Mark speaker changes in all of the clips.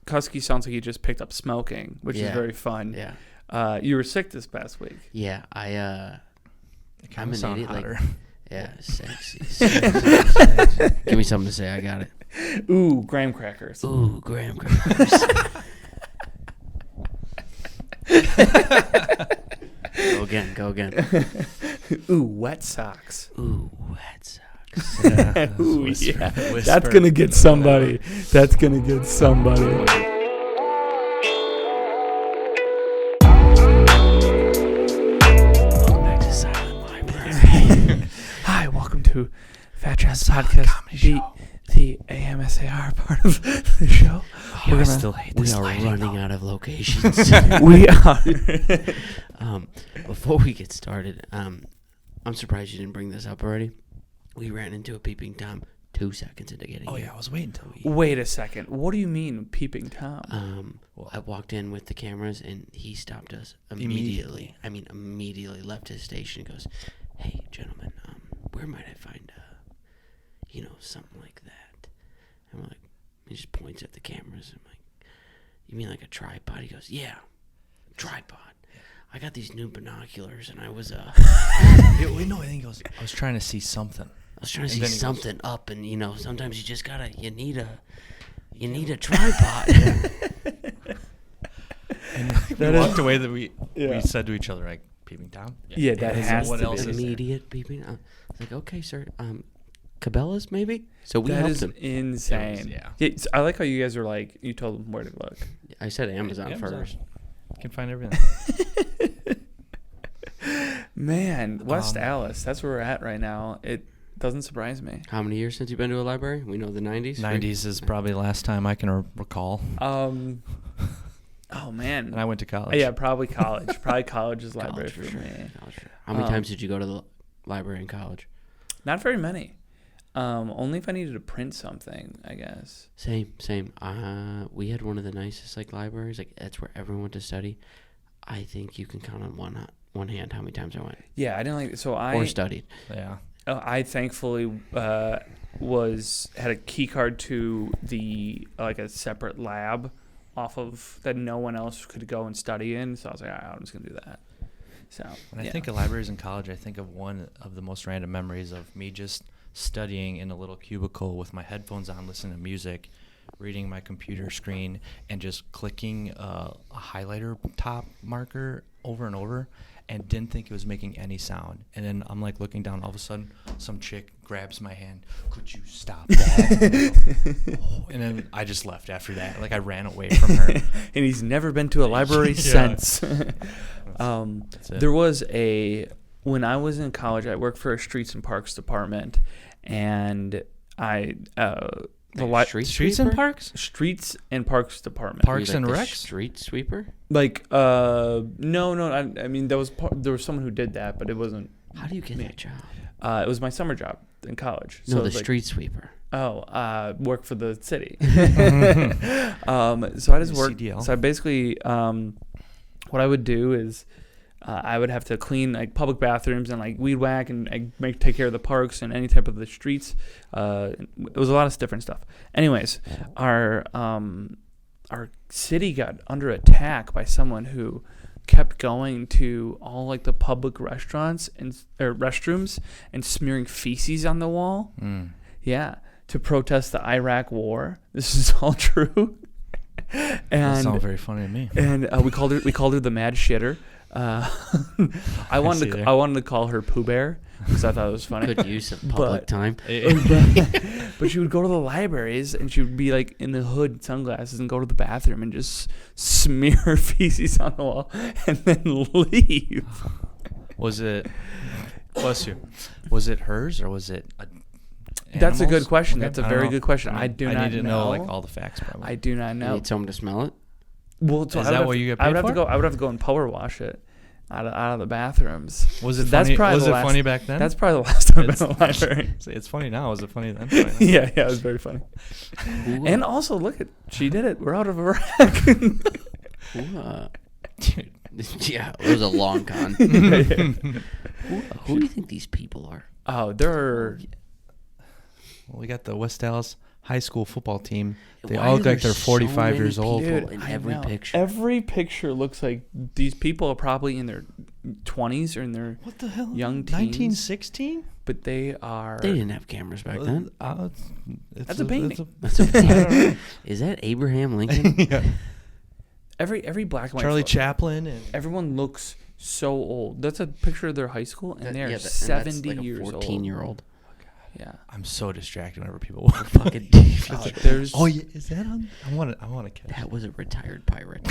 Speaker 1: Cuske sounds like he just picked up smoking, which is very fun.
Speaker 2: Yeah.
Speaker 1: You were sick this past week.
Speaker 2: Yeah, I'm an idiot.
Speaker 3: Hotter.
Speaker 2: Like, sexy. Give me something to say. I got it.
Speaker 1: Ooh, graham crackers.
Speaker 2: Ooh, graham crackers. Go again.
Speaker 1: Ooh, wet socks.
Speaker 2: Ooh, wet socks.
Speaker 1: Yeah. Ooh, yeah. That's going to get somebody. That's going to get somebody.
Speaker 2: Welcome back to Silent Library.
Speaker 1: Hi, welcome to Fat Chance Podcast, the AMSAR part of the show.
Speaker 2: I still hate this. We are running out of locations.
Speaker 1: We are.
Speaker 2: Before we get started, I'm surprised you didn't bring this up already. We ran into a peeping Tom 2 seconds into getting here.
Speaker 3: Yeah, I was waiting until we...
Speaker 1: Wait a second. What do you mean, peeping Tom?
Speaker 2: I walked in with the cameras, and he stopped us immediately. I mean, immediately left his station and goes, "Hey, gentlemen, where might I find, something like that?" And we're like, he just points at the cameras. I'm like, "You mean like a tripod?" He goes, "Yeah, tripod. I got these new binoculars, and I was
Speaker 3: I think he goes, I was trying to see something.
Speaker 2: I was trying to see something up, and sometimes you need a tripod."
Speaker 3: And we walked away. That we said to each other, like, peeping Tom.
Speaker 1: Yeah, that has
Speaker 3: what
Speaker 1: to
Speaker 3: else
Speaker 1: be.
Speaker 2: Immediate peeping. I was like, "Okay, sir. Cabela's maybe." So we
Speaker 1: that
Speaker 2: helped
Speaker 1: is
Speaker 2: him.
Speaker 1: insane. I like how you guys are like, you told them where to look.
Speaker 2: I said Amazon first.
Speaker 3: You can find everything.
Speaker 1: Man, West Allis, that's where we're at right now. It doesn't surprise me.
Speaker 2: How many years since you've been to a library? We know the 90s.
Speaker 3: 90s is probably the last time I can recall.
Speaker 1: Oh, man.
Speaker 3: And I went to college.
Speaker 1: Yeah, probably college. Probably college is library for me.
Speaker 2: How many times did you go to the library in college?
Speaker 1: Not very many. Only if I needed to print something, I guess.
Speaker 2: Same. We had one of the nicest libraries. That's where everyone went to study. I think you can count on one hand how many times I went.
Speaker 1: Yeah, I didn't like.
Speaker 2: Or studied.
Speaker 3: Yeah.
Speaker 1: I thankfully had a key card to a separate lab off of that no one else could go and study in. So I was like, all right, I'm just gonna do that. So
Speaker 3: when I think of libraries in college, I think of one of the most random memories of me just studying in a little cubicle with my headphones on, listening to music, reading my computer screen, and just clicking a highlighter top marker over and over, and didn't think it was making any sound. And then I'm like looking down, all of a sudden some chick grabs my hand. "Could you stop that?" And then I just left after that. Like, I ran away from her.
Speaker 1: And he's never been to a library since.
Speaker 3: That's it.
Speaker 1: There was when I was in college, I worked for a streets and parks department, and
Speaker 3: Streets and parks?
Speaker 1: Streets and parks department.
Speaker 3: Parks and Recs?
Speaker 2: Street sweeper?
Speaker 1: No. I mean, there was someone who did that, but it wasn't.
Speaker 2: How do you get that job?
Speaker 1: It was my summer job in college.
Speaker 2: No, the street sweeper.
Speaker 1: Work for the city. So I just worked.
Speaker 3: CDL.
Speaker 1: So I basically, what I would do is, I would have to clean public bathrooms and weed whack and take care of the parks and any type of the streets. It was a lot of different stuff. Anyways, our city got under attack by someone who kept going to all the public restaurants or restrooms and smearing feces on the wall. Yeah, to protest the Iraq war. This is all true. And
Speaker 3: That's not very funny to me.
Speaker 1: And we called her the Mad Shitter. I wanted to call her Pooh Bear because I thought it was funny.
Speaker 2: Good use of public time.
Speaker 1: But she would go to the libraries and she would be in the hood, sunglasses, and go to the bathroom and just smear her feces on the wall and then leave.
Speaker 3: Was it? Bless you. Was it hers or was it?
Speaker 1: That's a good question.
Speaker 3: Okay.
Speaker 1: That's a very good question. I do not know.
Speaker 3: I need to know all the facts. Probably.
Speaker 1: I do not know.
Speaker 2: You need someone to smell it.
Speaker 1: Well, so
Speaker 3: is that what you get paid for?
Speaker 1: I would have to go and power wash it out of the bathrooms.
Speaker 3: Was it funny? Was it funny back then?
Speaker 1: That's probably the last time I've been in the library.
Speaker 3: It's funny now. Was it funny then?
Speaker 1: Yeah, it was very funny. And also, look at she did it. We're out of Iraq.
Speaker 2: Dude. Yeah, it was a long con. Who do you think these people are?
Speaker 1: Oh, they're.
Speaker 3: Well, we got the West Allis high school football team. They
Speaker 2: Why
Speaker 3: all
Speaker 2: are
Speaker 3: look like
Speaker 2: there
Speaker 3: they're 45
Speaker 2: so
Speaker 3: years
Speaker 2: many
Speaker 3: old.
Speaker 2: people
Speaker 1: Dude,
Speaker 2: in
Speaker 1: I
Speaker 2: every
Speaker 1: know.
Speaker 2: picture?
Speaker 1: Every picture looks like these people are probably in their 20s or in their
Speaker 3: What the hell?
Speaker 1: young teens.
Speaker 3: 1916?
Speaker 1: But they are.
Speaker 2: They didn't have cameras back then.
Speaker 1: That's a painting.
Speaker 2: That's a Is that Abraham Lincoln?
Speaker 3: Yeah.
Speaker 1: Every black and white
Speaker 3: Charlie
Speaker 1: photo,
Speaker 3: Chaplin and
Speaker 1: everyone looks so old. That's a picture of their high school, and they're
Speaker 2: and
Speaker 1: 70
Speaker 2: that's like
Speaker 1: years
Speaker 2: a
Speaker 1: old.
Speaker 2: 14-year-old.
Speaker 1: Yeah.
Speaker 3: I'm so distracted whenever people walk.
Speaker 2: Fucking.
Speaker 1: There's.
Speaker 3: Oh yeah, is that on? I want to catch.
Speaker 2: That was a retired pirate.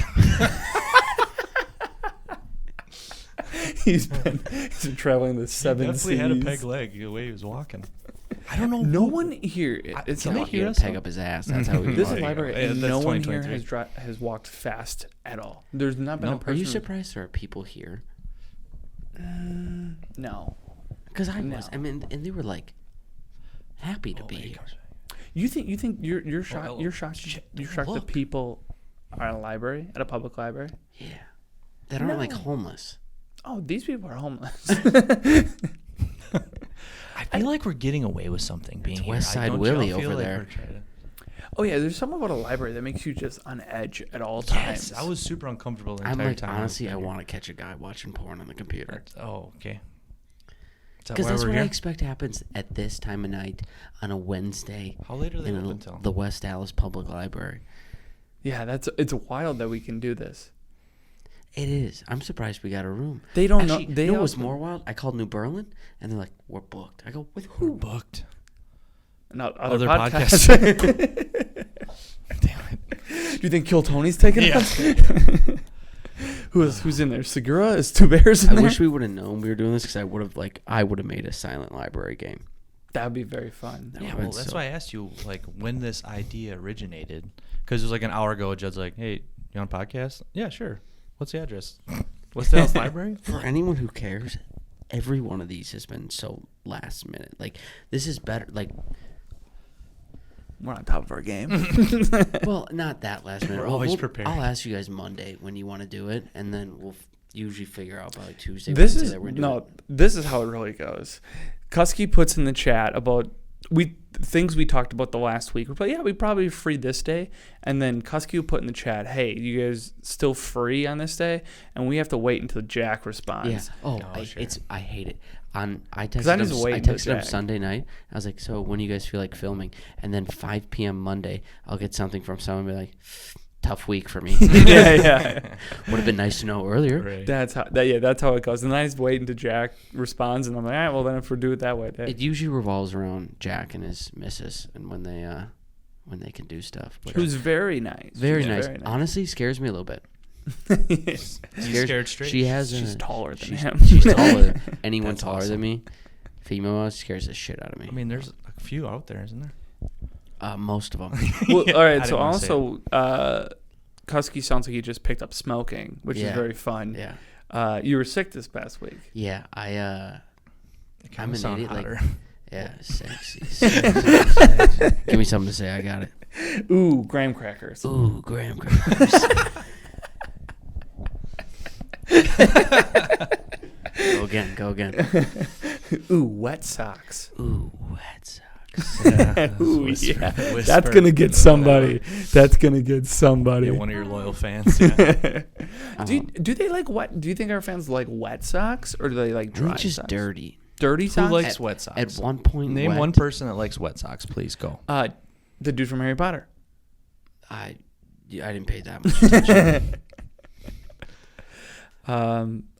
Speaker 1: he's been traveling the seven
Speaker 3: Definitely
Speaker 1: seas.
Speaker 3: had a peg leg the way he was walking. I don't know.
Speaker 1: No one here. It's
Speaker 3: can
Speaker 1: not
Speaker 3: they
Speaker 2: He
Speaker 3: hear
Speaker 2: had
Speaker 3: us?
Speaker 2: a peg up his ass. That's how he
Speaker 1: this
Speaker 2: walked.
Speaker 1: library.
Speaker 3: Yeah, that's
Speaker 1: no one here
Speaker 3: 2023.
Speaker 1: has walked fast at all. There's not been a
Speaker 3: Nope.
Speaker 2: Are
Speaker 1: person.
Speaker 2: you surprised there are people here?
Speaker 1: No.
Speaker 2: Because I
Speaker 1: No.
Speaker 2: was. I mean, and they were like happy to be here.
Speaker 1: You think you're shocked?
Speaker 3: hello.
Speaker 1: You're shocked.
Speaker 3: Shit,
Speaker 1: You're
Speaker 3: don't
Speaker 1: shocked that
Speaker 3: look.
Speaker 1: people are at a library, at a public library.
Speaker 2: Yeah, that aren't like
Speaker 1: No.
Speaker 2: homeless.
Speaker 1: Oh, these people are homeless.
Speaker 3: I feel like we're getting away with something being here.
Speaker 2: West Side
Speaker 3: Don't
Speaker 2: Willie
Speaker 3: y'all feel
Speaker 2: over
Speaker 3: like
Speaker 2: there.
Speaker 3: we're trying to-
Speaker 1: Oh yeah, there's something about a library that makes you just on edge at all
Speaker 3: Yes,
Speaker 1: times.
Speaker 3: I was super uncomfortable the
Speaker 2: I'm
Speaker 3: entire
Speaker 2: like,
Speaker 3: time.
Speaker 2: honestly, I want to catch a guy watching porn on the computer.
Speaker 3: Oh, okay. Is that
Speaker 2: Because
Speaker 3: why
Speaker 2: that's
Speaker 3: we're
Speaker 2: what I
Speaker 3: here?
Speaker 2: expect happens at this time of night on a Wednesday
Speaker 3: How late are they
Speaker 2: in
Speaker 3: open till?
Speaker 2: the West Dallas Public Library.
Speaker 1: Yeah, it's wild that we can do this.
Speaker 2: It is. I'm surprised we got a room.
Speaker 1: They don't
Speaker 2: Actually,
Speaker 1: know. They
Speaker 2: you know what's
Speaker 1: also-
Speaker 2: more wild? I called New Berlin, and they're like, "We're booked." I go, "With
Speaker 3: We're
Speaker 2: who?"
Speaker 3: booked.
Speaker 1: Not
Speaker 3: Other
Speaker 1: other podcasts.
Speaker 3: Damn it.
Speaker 1: Do you think Kill Tony's taking
Speaker 3: Yeah.
Speaker 1: us? Who's in there? Segura? Is Two Bears in
Speaker 2: I
Speaker 1: there?
Speaker 2: wish we would have known we were doing this because I would have made a silent library game.
Speaker 1: That'd be very fun.
Speaker 2: That
Speaker 3: Yeah,
Speaker 2: would've
Speaker 3: well,
Speaker 2: been
Speaker 3: that's
Speaker 2: so-
Speaker 3: why I asked you, like, when this idea originated. Because it was like an hour ago, Judd's like, hey, you on a podcast? Yeah, sure. What's the address? What's the Dallas Library?
Speaker 2: For anyone who cares, every one of these has been so last minute. Like, this is better. Like,
Speaker 1: We're on top of our game.
Speaker 2: well, not that last minute.
Speaker 3: We're always prepared.
Speaker 2: I'll ask you guys Monday when you want to do it, and then we'll usually figure out by like Tuesday.
Speaker 1: This
Speaker 2: Wednesday
Speaker 1: is
Speaker 2: that we're doing it.
Speaker 1: This is how it really goes. Kuske puts in the chat about things we talked about the last week. We're like, yeah, we probably free this day, and then Kuske will put in the chat, hey, you guys still free on this day? And we have to wait until Jack responds.
Speaker 2: Yeah. Oh,
Speaker 3: sure.
Speaker 2: I hate it. I
Speaker 1: I
Speaker 2: texted
Speaker 1: just
Speaker 2: him.
Speaker 1: wait
Speaker 2: I
Speaker 1: until
Speaker 2: texted him
Speaker 1: Jack.
Speaker 2: Sunday night. I was like, "So when do you guys feel like filming?" And then 5 p.m. Monday, I'll get something from someone and be like, "Tough week for me."
Speaker 1: yeah.
Speaker 2: Would have been nice to know earlier.
Speaker 3: Right.
Speaker 1: That's how it goes. And then I just wait until Jack responds, and I'm like, all right, well then if we do it that way,
Speaker 2: It usually revolves around Jack and his missus, and when they can do stuff. But
Speaker 1: who's very nice.
Speaker 2: very
Speaker 1: She's
Speaker 2: nice. Honestly, scares me a little bit.
Speaker 3: He's scared straight.
Speaker 2: She has.
Speaker 1: She's taller than
Speaker 2: she's,
Speaker 1: him.
Speaker 2: She's taller. Than anyone
Speaker 3: That's
Speaker 2: taller
Speaker 3: awesome.
Speaker 2: than me, female scares the shit out of me.
Speaker 3: I mean, there's a few out there, isn't there?
Speaker 2: Most of them.
Speaker 1: Well,
Speaker 3: Yeah,
Speaker 1: all
Speaker 3: I
Speaker 1: right.
Speaker 3: didn't
Speaker 1: So
Speaker 3: wanna say
Speaker 1: also, Kuske sounds like he just picked up smoking, which is
Speaker 2: Yeah.
Speaker 1: very fun.
Speaker 2: Yeah.
Speaker 1: You were sick this past week.
Speaker 2: Yeah.
Speaker 3: It
Speaker 2: I'm
Speaker 3: kinda
Speaker 2: an
Speaker 3: sound
Speaker 2: idiot. Like,
Speaker 3: hotter.
Speaker 2: yeah, sexy. Sexy. Give me something to say. I got it.
Speaker 1: Ooh, graham crackers.
Speaker 2: Ooh, graham crackers. Go again.
Speaker 1: Ooh, wet socks.
Speaker 2: Ooh, wet socks.
Speaker 1: Ooh,
Speaker 3: Whisper,
Speaker 1: yeah.
Speaker 3: whisper.
Speaker 1: That's gonna get somebody. That's gonna get somebody.
Speaker 3: Yeah, one of your loyal fans. Yeah.
Speaker 1: Do they like wet? Do you think our fans like wet socks or do they like
Speaker 2: I
Speaker 1: dry
Speaker 2: think just
Speaker 1: socks?
Speaker 2: dirty.
Speaker 1: Dirty
Speaker 3: Who
Speaker 1: socks.
Speaker 3: likes wet socks?
Speaker 2: At one point,
Speaker 3: Name
Speaker 2: wet,
Speaker 3: one person that likes wet socks, please. Go.
Speaker 1: The dude from Harry Potter.
Speaker 2: I didn't pay that much attention.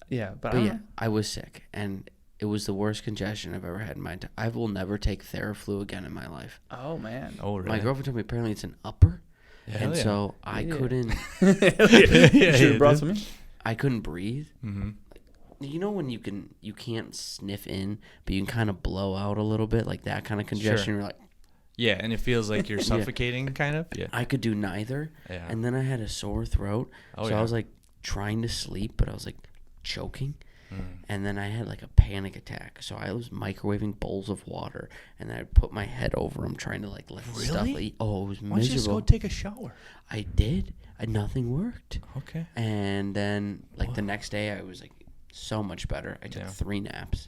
Speaker 1: Yeah, but
Speaker 2: But
Speaker 1: I
Speaker 2: yeah,
Speaker 1: don't know.
Speaker 2: I was sick, and it was the worst congestion I've ever had in my entire. I will never take Theraflu again in my life.
Speaker 1: Oh man.
Speaker 3: Oh, really?
Speaker 2: My girlfriend told me apparently it's an upper,
Speaker 3: Hell
Speaker 2: and
Speaker 3: yeah.
Speaker 2: so I
Speaker 1: Yeah.
Speaker 2: couldn't.
Speaker 1: You should have brought some in.
Speaker 2: I couldn't breathe.
Speaker 3: Mm-hmm.
Speaker 2: You know when you can't sniff in, but you can kind of blow out a little bit, like that kind of congestion.
Speaker 3: Sure.
Speaker 2: You're like,
Speaker 3: Yeah, and it feels like you're suffocating, kind of. Yeah.
Speaker 2: I could do neither.
Speaker 3: Yeah.
Speaker 2: And then I had a sore throat,
Speaker 3: Oh,
Speaker 2: so
Speaker 3: yeah.
Speaker 2: I was like trying to sleep, but I was like choking.
Speaker 3: Mm.
Speaker 2: And then I had like a panic attack. So I was microwaving bowls of water, and then I'd put my head over them trying to like let the stuff
Speaker 3: Really?
Speaker 2: eat. Oh, it was
Speaker 3: Why don't you just go
Speaker 2: miserable.
Speaker 3: take a shower?
Speaker 2: I did. Nothing worked.
Speaker 3: Okay.
Speaker 2: And then like the next day I was like so much better. I took
Speaker 3: Yeah.
Speaker 2: 3 naps.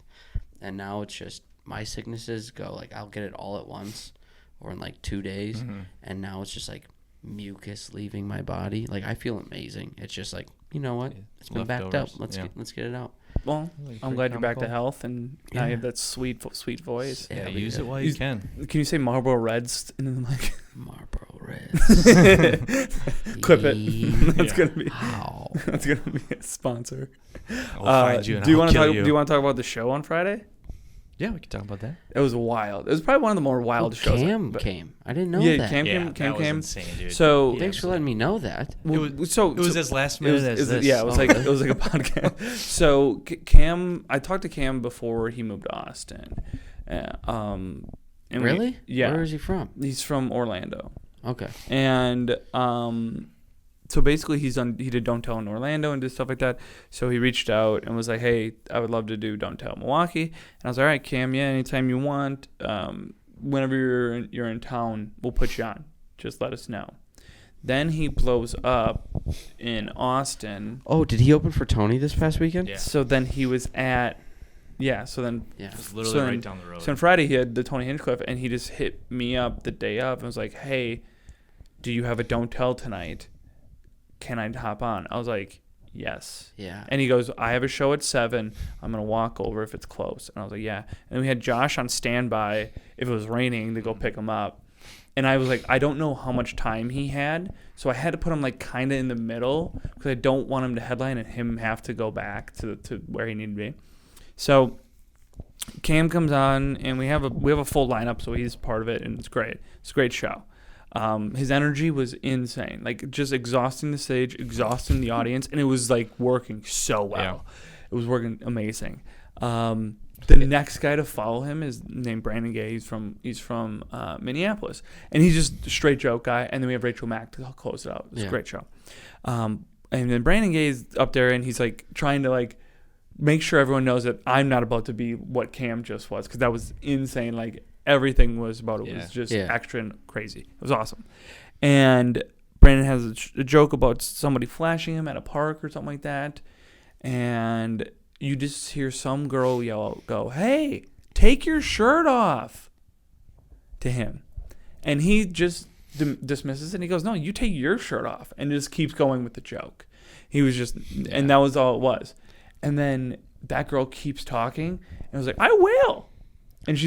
Speaker 2: And now it's just my sicknesses go like I'll get it all at once, or in like 2 days, and now it's just like mucus leaving my body. Like I feel amazing. It's just like, you know what? It's been backed up. Let's get it out.
Speaker 1: Well, I'm glad you're back to health, and now you have that sweet voice.
Speaker 3: Yeah, use it while you can.
Speaker 1: Can you say Marlboro Reds in the mic?
Speaker 2: Marlboro Reds.
Speaker 1: Clip it. That's gonna be.
Speaker 2: Wow.
Speaker 1: That's gonna be a sponsor.
Speaker 3: I'll find you and
Speaker 1: do you
Speaker 3: I'll kill you.
Speaker 1: Do you want to talk about the show on Friday?
Speaker 3: Yeah, we can talk about that.
Speaker 1: It was wild. It was probably one of the more wild shows.
Speaker 2: Cam came. I didn't know
Speaker 1: yeah,
Speaker 2: that.
Speaker 1: Cam
Speaker 3: was
Speaker 1: came.
Speaker 3: insane, dude.
Speaker 1: So
Speaker 2: Thanks for letting me know that.
Speaker 1: Well,
Speaker 3: it was as last minute as this.
Speaker 1: Yeah, it was like a podcast. So Cam, I talked to Cam before he moved to Austin. And
Speaker 2: really?
Speaker 1: Yeah.
Speaker 2: Where is he from?
Speaker 1: He's from Orlando.
Speaker 2: Okay.
Speaker 1: And so basically he did Don't Tell in Orlando and did stuff like that. So he reached out and was like, hey, I would love to do Don't Tell Milwaukee. And I was like, all right, Cam, yeah, anytime you want. Whenever you're in town, we'll put you on. Just let us know. Then he blows up in Austin.
Speaker 2: Oh, did he open for Tony this past weekend?
Speaker 3: Yeah.
Speaker 1: So then he was at, so then.
Speaker 2: Yeah.
Speaker 3: It was literally right down the road.
Speaker 1: So on Friday he had the Tony Hinchcliffe, and he just hit me up the day of and was like, hey, do you have a Don't Tell tonight? Can I hop on? I was like, yes.
Speaker 2: Yeah.
Speaker 1: And he goes, I have a show at 7. I'm going to walk over if it's close. And I was like, yeah. And we had Josh on standby if it was raining to go pick him up. And I was like, I don't know how much time he had. So I had to put him like kind of in the middle because I don't want him to headline and him have to go back to where he needed to be. So Cam comes on and we have a full lineup. So he's part of it and it's great. It's a great show. His energy was insane, like just exhausting the stage, exhausting the audience, and it was like working so well. Yeah. It was working amazing. The next guy to follow him is named Brandon Gay. He's from Minneapolis, and he's just a straight joke guy. And then we have Rachel Mack to close it out. It's a great show. And then Brandon Gay is up there, and he's like trying to like make sure everyone knows that I'm not about to be what Cam just was, because that was insane. Like. Everything was about it. It was just extra and crazy. It was awesome. And Brandon has a joke about somebody flashing him at a park or something like that. And you just hear some girl go, hey, take your shirt off to him. And he just dismisses it. And he goes, no, you take your shirt off. And just keeps going with the joke. He was just, and that was all it was. And then that girl keeps talking. And was like, I will. And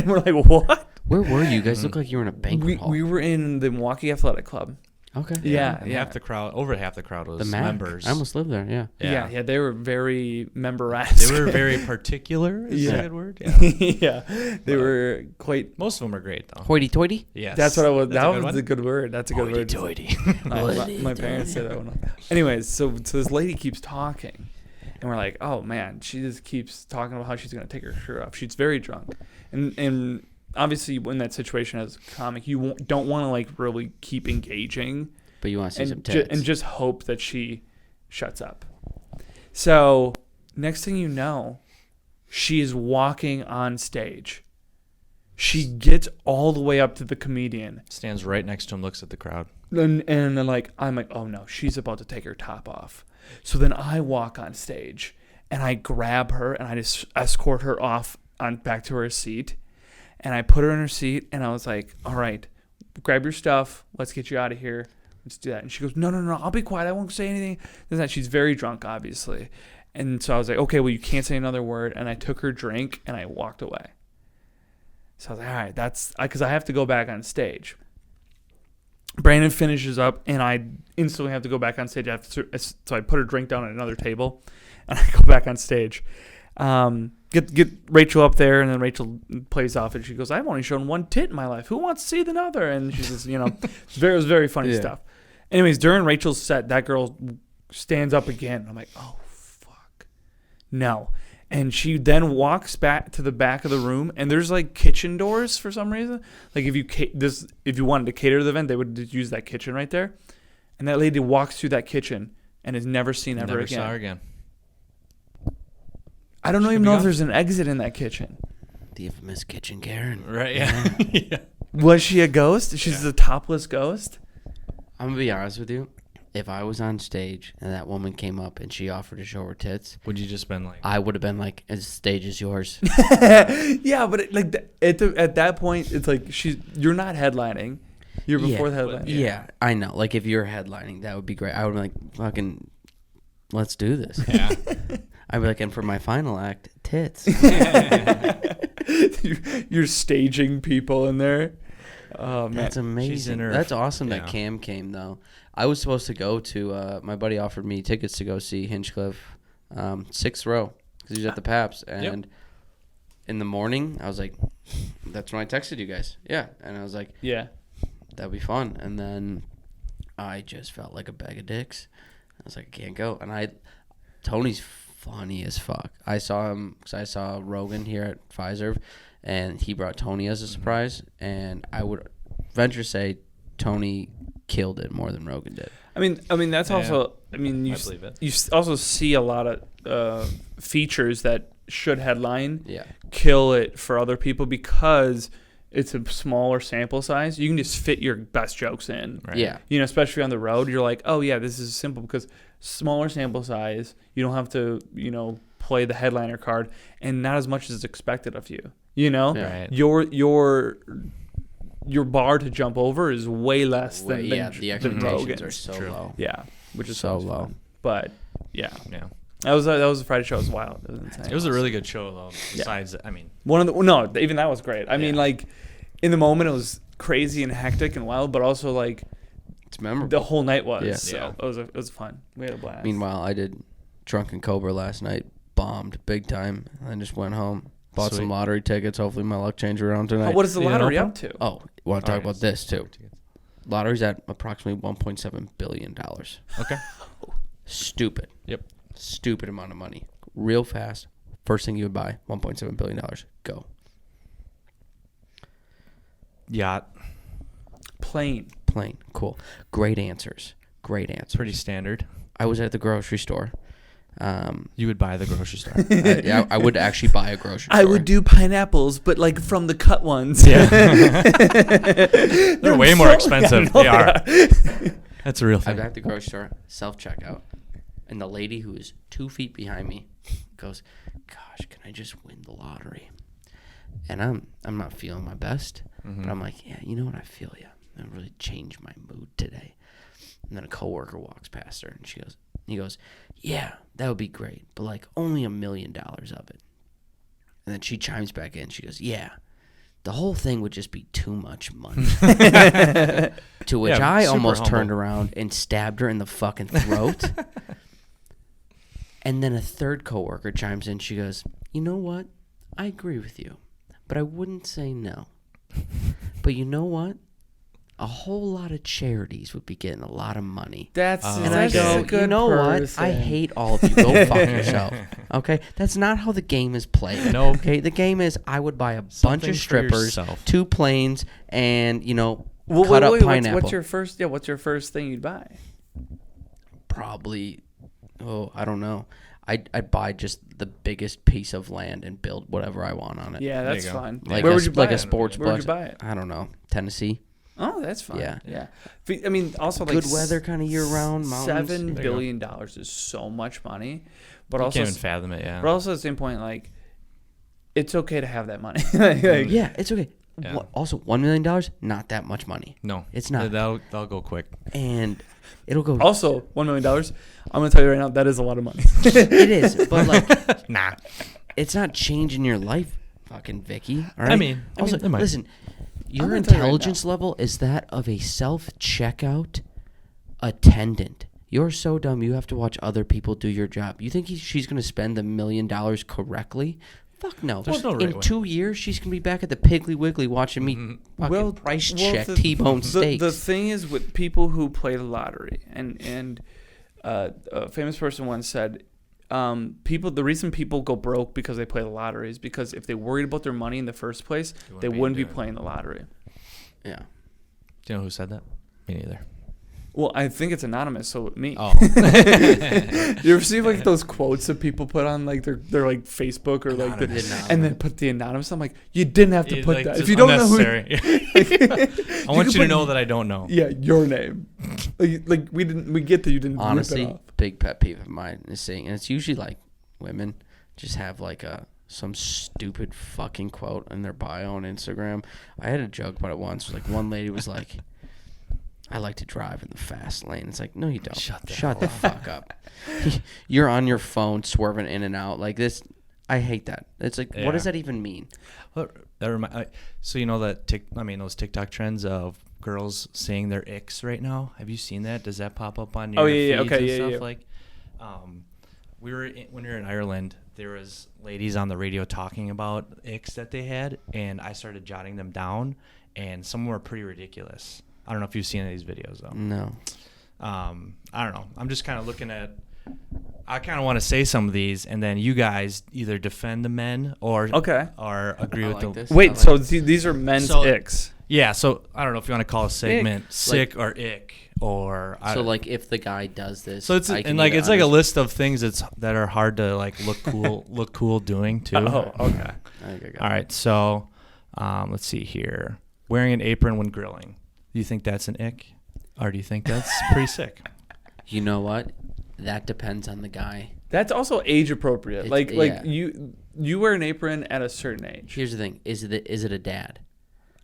Speaker 1: we're like, what?
Speaker 2: Where were you? You guys look like you were in a banquet hall.
Speaker 1: We were in the Milwaukee Athletic Club.
Speaker 2: Okay.
Speaker 1: Yeah.
Speaker 3: Half the crowd was
Speaker 2: the Mac.
Speaker 3: members.
Speaker 2: I almost lived there.
Speaker 1: Yeah. They were very member-esque.
Speaker 3: They were very particular. Is that a good word?
Speaker 1: Yeah. They were quite.
Speaker 3: Most of them are great though.
Speaker 2: Hoity-toity.
Speaker 3: Yes.
Speaker 1: That's what I was. That was a good word. That's a good word.
Speaker 2: Hoity-toity.
Speaker 1: My parents say that one. Anyways, so this lady keeps talking. And we're like, oh, man, she just keeps talking about how she's going to take her shirt off. She's very drunk. And obviously, in that situation as a comic, you don't want to, like, really keep engaging.
Speaker 2: But you want to see some tits.
Speaker 1: And just hope that she shuts up. So, next thing you know, she is walking on stage. She gets all the way up to the comedian.
Speaker 3: Stands right next to him, looks at the crowd.
Speaker 1: And then, I'm like, oh, no, she's about to take her top off. So then I walk on stage and I grab her and I just escort her off back to her seat. And I put her in her seat and I was like, all right, grab your stuff. Let's get you out of here. Let's do that. And she goes, no, I'll be quiet. I won't say anything. She's very drunk, obviously. And so I was like, okay, well, you can't say another word. And I took her drink and I walked away. So I was like, all right, that's because I have to go back on stage. Brandon finishes up, and I instantly have to go back on stage. So I put her drink down at another table, and I go back on stage. Get Rachel up there, and then Rachel plays off, and she goes, I've only shown one tit in my life. Who wants to see the other? And she says, it was very funny stuff. Anyways, during Rachel's set, that girl stands up again. I'm like, oh, fuck. No. And she then walks back to the back of the room, and there's like kitchen doors for some reason. Like if you wanted to cater to the event, they would just use that kitchen right there. And that lady walks through that kitchen and is never seen ever again.
Speaker 3: Never saw her again.
Speaker 1: I don't even know if there's an exit in that kitchen.
Speaker 2: The infamous kitchen Karen.
Speaker 3: Right? Yeah.
Speaker 1: Was she a ghost? She's a topless ghost.
Speaker 2: I'm gonna be honest with you. if I was on stage and that woman came up and she offered to show her tits,
Speaker 3: Would you just been like?
Speaker 2: I would have been like, "The stage is yours."
Speaker 1: Yeah, but at that point, it's like you're not headlining. You're before the headline.
Speaker 2: Yeah, I know. Like if you're headlining, that would be great. I would be like, "Fucking, let's do this."
Speaker 3: Yeah.
Speaker 2: I'd be like, "And for my final act, tits."
Speaker 1: You're staging people in there. Oh man,
Speaker 2: That's amazing. That's awesome that
Speaker 3: yeah.
Speaker 2: Cam came though. I was supposed to go to. My buddy offered me tickets to go see Hinchcliffe, 6th row, because he's at the Paps. And in the morning, I was like, "That's when I texted you guys." Yeah, and I was like,
Speaker 1: yeah.
Speaker 2: "That'd be fun." And then I just felt like a bag of dicks. I was like, "I can't go." And Tony's funny as fuck. I saw him because I saw Rogan here at Pfizer, and he brought Tony as a surprise. And I would venture to say Tony killed it more than Rogan did.
Speaker 1: I mean that's also. I mean, you
Speaker 3: believe it.
Speaker 1: you also see a lot of features that should headline
Speaker 2: Yeah.
Speaker 1: kill it for other people because it's a smaller sample size. You can just fit your best jokes in.
Speaker 3: Right.
Speaker 2: Yeah.
Speaker 1: You know, especially on the road, you're like, oh yeah, this is simple because smaller sample size. You don't have to, play the headliner card, and not as much is expected of you. You know,
Speaker 3: Right.
Speaker 1: your bar to jump over is way less than
Speaker 2: the expectations
Speaker 1: Rogan's.
Speaker 2: are so
Speaker 3: True.
Speaker 2: low.
Speaker 1: Yeah, which is
Speaker 2: So
Speaker 1: always
Speaker 2: low.
Speaker 1: fun. But yeah,
Speaker 3: Yeah.
Speaker 1: that was a Friday show. It was wild. It was insane.
Speaker 3: It was a really good show though. Besides, I mean,
Speaker 1: even that was great. I mean, like in the moment, it was crazy and hectic and wild, but also like
Speaker 2: It's memorable.
Speaker 1: the whole night was.
Speaker 2: Yeah.
Speaker 1: So it was fun. We had a blast.
Speaker 2: Meanwhile, I did Drunken Cobra last night. Bombed big time. I just went home. Bought
Speaker 3: Sweet.
Speaker 2: some lottery tickets. Hopefully my luck change around tonight.
Speaker 1: What is the
Speaker 3: You didn't
Speaker 1: lottery
Speaker 3: open?
Speaker 1: up to?
Speaker 2: Oh, you want to talk
Speaker 3: Okay,
Speaker 2: about this too? Lottery's at approximately $1.7 billion.
Speaker 3: Okay.
Speaker 2: Stupid.
Speaker 3: Yep.
Speaker 2: Stupid amount of money. Real fast. First thing you would buy, $1.7 billion. Go.
Speaker 3: Yacht.
Speaker 1: Plane.
Speaker 2: Plane. Cool. Great answers. Great answers.
Speaker 3: Pretty standard.
Speaker 2: I was at the grocery store.
Speaker 3: You would buy the grocery store.
Speaker 2: I would actually buy a grocery store.
Speaker 1: I would do pineapples, but like from the cut ones.
Speaker 3: Yeah. They're way more expensive. They are. That's a real
Speaker 2: I'm
Speaker 3: thing.
Speaker 2: at the grocery store, self-checkout, and the lady who is 2 feet behind me goes, "Gosh, can I just win the lottery?" And I'm not feeling my best, but I'm like, "Yeah, you know what? I feel you. That really changed my mood today." And then a coworker walks past her, and he goes, "Yeah, that would be great, but like only $1 million of it." And then she chimes back in. She goes, "Yeah, the whole thing would just be too much money." To which
Speaker 3: Yeah,
Speaker 2: I
Speaker 3: super
Speaker 2: almost
Speaker 3: humble.
Speaker 2: turned around and stabbed her in the fucking throat. And then a third coworker chimes in. She goes, "You know what? I agree with you, but I wouldn't say no. But you know what? A whole lot of charities would be getting a lot of money."
Speaker 1: That's
Speaker 2: And I
Speaker 1: that's
Speaker 2: go,
Speaker 1: a good
Speaker 2: "You know what?
Speaker 1: person.
Speaker 2: I hate all of you. Go fuck yourself." Okay? That's not how the game is played.
Speaker 3: No.
Speaker 2: Okay? The game is I would buy a bunch
Speaker 3: Something
Speaker 2: of
Speaker 3: for
Speaker 2: strippers,
Speaker 3: yourself.
Speaker 2: 2 planes, and,
Speaker 1: Well,
Speaker 2: cut up
Speaker 1: what's
Speaker 2: pineapple.
Speaker 1: your first? Yeah, what's your first thing you'd buy?
Speaker 2: Probably, I don't know. I'd buy just the biggest piece of land and build whatever I want on it.
Speaker 1: Yeah,
Speaker 3: There
Speaker 1: that's
Speaker 3: you go.
Speaker 1: fine.
Speaker 2: Like
Speaker 1: Where
Speaker 2: a,
Speaker 1: would you buy
Speaker 2: like a
Speaker 1: it?
Speaker 2: sports
Speaker 1: Where would you
Speaker 2: book.
Speaker 1: buy it?
Speaker 2: I don't know. Tennessee.
Speaker 1: Oh, that's fine.
Speaker 2: Yeah.
Speaker 1: Yeah. I mean, also like
Speaker 2: Good weather kind of year round. Mountains.
Speaker 1: $7
Speaker 3: There you go.
Speaker 1: billion is so much money, but
Speaker 3: You
Speaker 1: also,
Speaker 3: can't even fathom it. Yeah.
Speaker 1: but also at the same point, like, it's okay to have that money.
Speaker 2: Yeah, it's okay.
Speaker 3: Yeah.
Speaker 2: Also, $1 million, not that much money.
Speaker 3: No,
Speaker 2: It's not.
Speaker 3: That'll go quick.
Speaker 2: And it'll go.
Speaker 1: Also, $1 million. I'm gonna tell you right now, that is a lot of money.
Speaker 2: It is, but like,
Speaker 3: Nah.
Speaker 2: it's not changing your life, fucking Vicky. All right.
Speaker 3: I mean,
Speaker 2: also,
Speaker 3: it might.
Speaker 2: listen. Your
Speaker 1: gonna tell you right
Speaker 2: intelligence level is that of a self-checkout attendant. You're so dumb. You have to watch other people do your job. You think she's going to spend the $1 million correctly? Fuck no.
Speaker 3: There's no right
Speaker 2: In
Speaker 3: way.
Speaker 2: 2 years, she's going to be back at the Piggly Wiggly watching me fucking price check T-bone steaks.
Speaker 1: The thing is with people who play the lottery, and a famous person once said, the reason people go broke because they play the lottery is because if they worried about their money in the first place, they wouldn't be playing the lottery.
Speaker 2: Yeah.
Speaker 3: Do you know who said that? Me neither.
Speaker 1: Well, I think it's anonymous, so me.
Speaker 3: Oh.
Speaker 1: You ever see like those quotes that people put on like their like Facebook or like and then put the anonymous? I'm like, you didn't have to put that. If you don't know who,
Speaker 3: I want you to know that I don't know.
Speaker 1: Yeah, your name. Like we get that you didn't.
Speaker 2: Honestly,
Speaker 1: rip it off.
Speaker 2: big pet peeve of mine is saying, and it's usually like women just have like some stupid fucking quote in their bio on Instagram. I had a joke about it once. Like one lady was like, I like to drive in the fast lane. It's like, no, you don't. Shut the fuck up. You're on your phone swerving in and out like this. I hate that. It's like, what does that even mean?
Speaker 3: Well, so you know that those TikTok trends of girls saying their icks right now. Have you seen that? Does that pop up on your feeds and stuff? Like, when we were in Ireland, there was ladies on the radio talking about icks that they had, and I started jotting them down, and some were pretty ridiculous. I don't know if you've seen any of these videos, though.
Speaker 2: No.
Speaker 3: I don't know. I'm just kind of looking at – I kind of want to say some of these, and then you guys either defend the men or agree with the –
Speaker 2: this.
Speaker 1: Wait, so these are men's icks?
Speaker 3: Yeah, so I don't know if you want to call a segment sick or ick or –
Speaker 2: So, like, if the guy does this –
Speaker 3: So it's it's like a list of things that are hard to, like, look cool doing, too.
Speaker 1: Oh, okay.
Speaker 3: All right, so let's see here. Wearing an apron when grilling. Do you think that's an ick, or do you think that's pretty sick?
Speaker 2: You know what? That depends on the guy.
Speaker 1: That's also age appropriate. You wear an apron at a certain age.
Speaker 2: Here's the thing: is it a dad?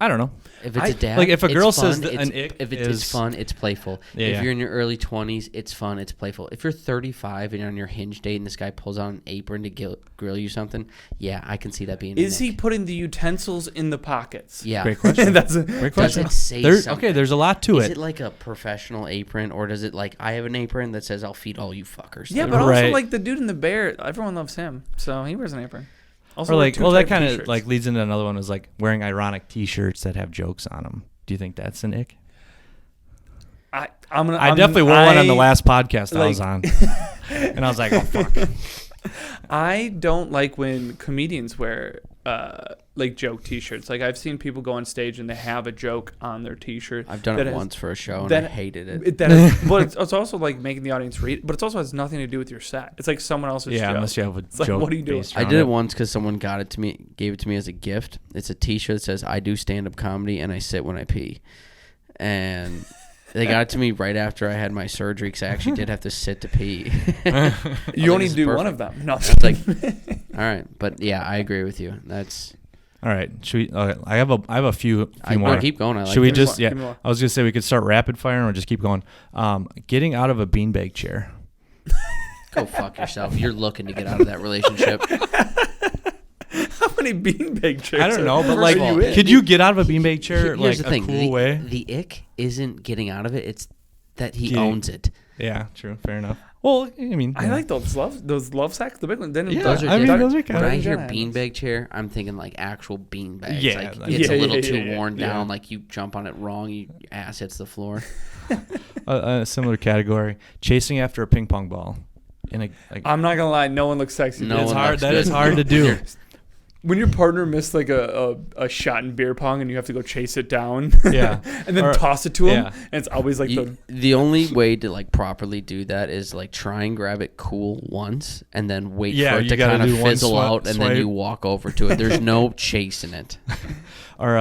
Speaker 3: I don't know.
Speaker 2: If it's a dad,
Speaker 3: like if a girl
Speaker 2: fun,
Speaker 3: says an ick,
Speaker 2: it's fun, it's playful. If you're in your early 20s, it's fun, it's playful. If you're 35 and you're on your hinge date and this guy pulls out an apron to grill you something, yeah, I can see that being.
Speaker 1: Is he putting the utensils in the pockets?
Speaker 2: Yeah,
Speaker 3: great question.
Speaker 1: That's a great question.
Speaker 2: Does it say something?
Speaker 3: Okay, there's a lot to it.
Speaker 2: Is it like a professional apron, or does it like I have an apron that says I'll feed all you fuckers?
Speaker 1: Yeah, but also like the dude in the bear, everyone loves him, so he wears an apron. Also,
Speaker 3: or like, well, that kind of like leads into another one. Is like wearing ironic T-shirts that have jokes on them. Do you think that's an ick? I definitely wore one on the last podcast I was on, and I was like, oh fuck.
Speaker 1: I don't like when comedians wear like joke T-shirts. Like I've seen people go on stage and they have a joke on their T-shirt.
Speaker 2: I've done it once for a show and I hated it.
Speaker 1: But it's also like making the audience read. But it also has nothing to do with your set. It's like someone else's joke.
Speaker 3: Yeah, unless you have a joke.
Speaker 1: Like, what are you doing?
Speaker 2: I did it once because someone gave it to me as a gift. It's a T-shirt that says I do stand-up comedy and I sit when I pee, and they got it to me right after I had my surgery because I actually did have to sit to pee.
Speaker 1: You only do one of them. No,
Speaker 2: like, all right, but yeah, I agree with you. That's
Speaker 3: all right. Should we? I have a few more.
Speaker 2: Keep going. I like
Speaker 3: should we
Speaker 2: this.
Speaker 3: just? Yeah, I was gonna say we could start rapid fire or just keep going. Getting out of a beanbag chair.
Speaker 2: Go fuck yourself. You're looking to get out of that relationship.
Speaker 1: How many beanbag chairs?
Speaker 3: I don't know, but like, could you get out of a beanbag chair
Speaker 2: Here's
Speaker 3: like
Speaker 2: the thing.
Speaker 3: a cool way?
Speaker 2: The ick isn't getting out of it; it's that he owns it.
Speaker 3: Yeah, true, fair enough. Well, I mean,
Speaker 1: I like those love sacks, the big ones. Then
Speaker 2: those are
Speaker 3: those are kind
Speaker 2: when
Speaker 3: of.
Speaker 2: I hear beanbag chair, I'm thinking like actual bean bags.
Speaker 3: Yeah,
Speaker 2: like it's a little too worn down. Like you jump on it wrong, your ass hits the floor.
Speaker 3: A similar category: chasing after a ping pong ball.
Speaker 1: I'm not gonna lie, no one looks sexy.
Speaker 2: No,
Speaker 3: it's hard. That is hard to do.
Speaker 1: When your partner missed like a shot in beer pong and you have to go chase it down, and then toss it to him, and it's always like
Speaker 2: the only way to like properly do that is like try and grab it cool once and then wait for it to kind of fizzle out and then you walk over to it. There's no chasing it.
Speaker 3: Or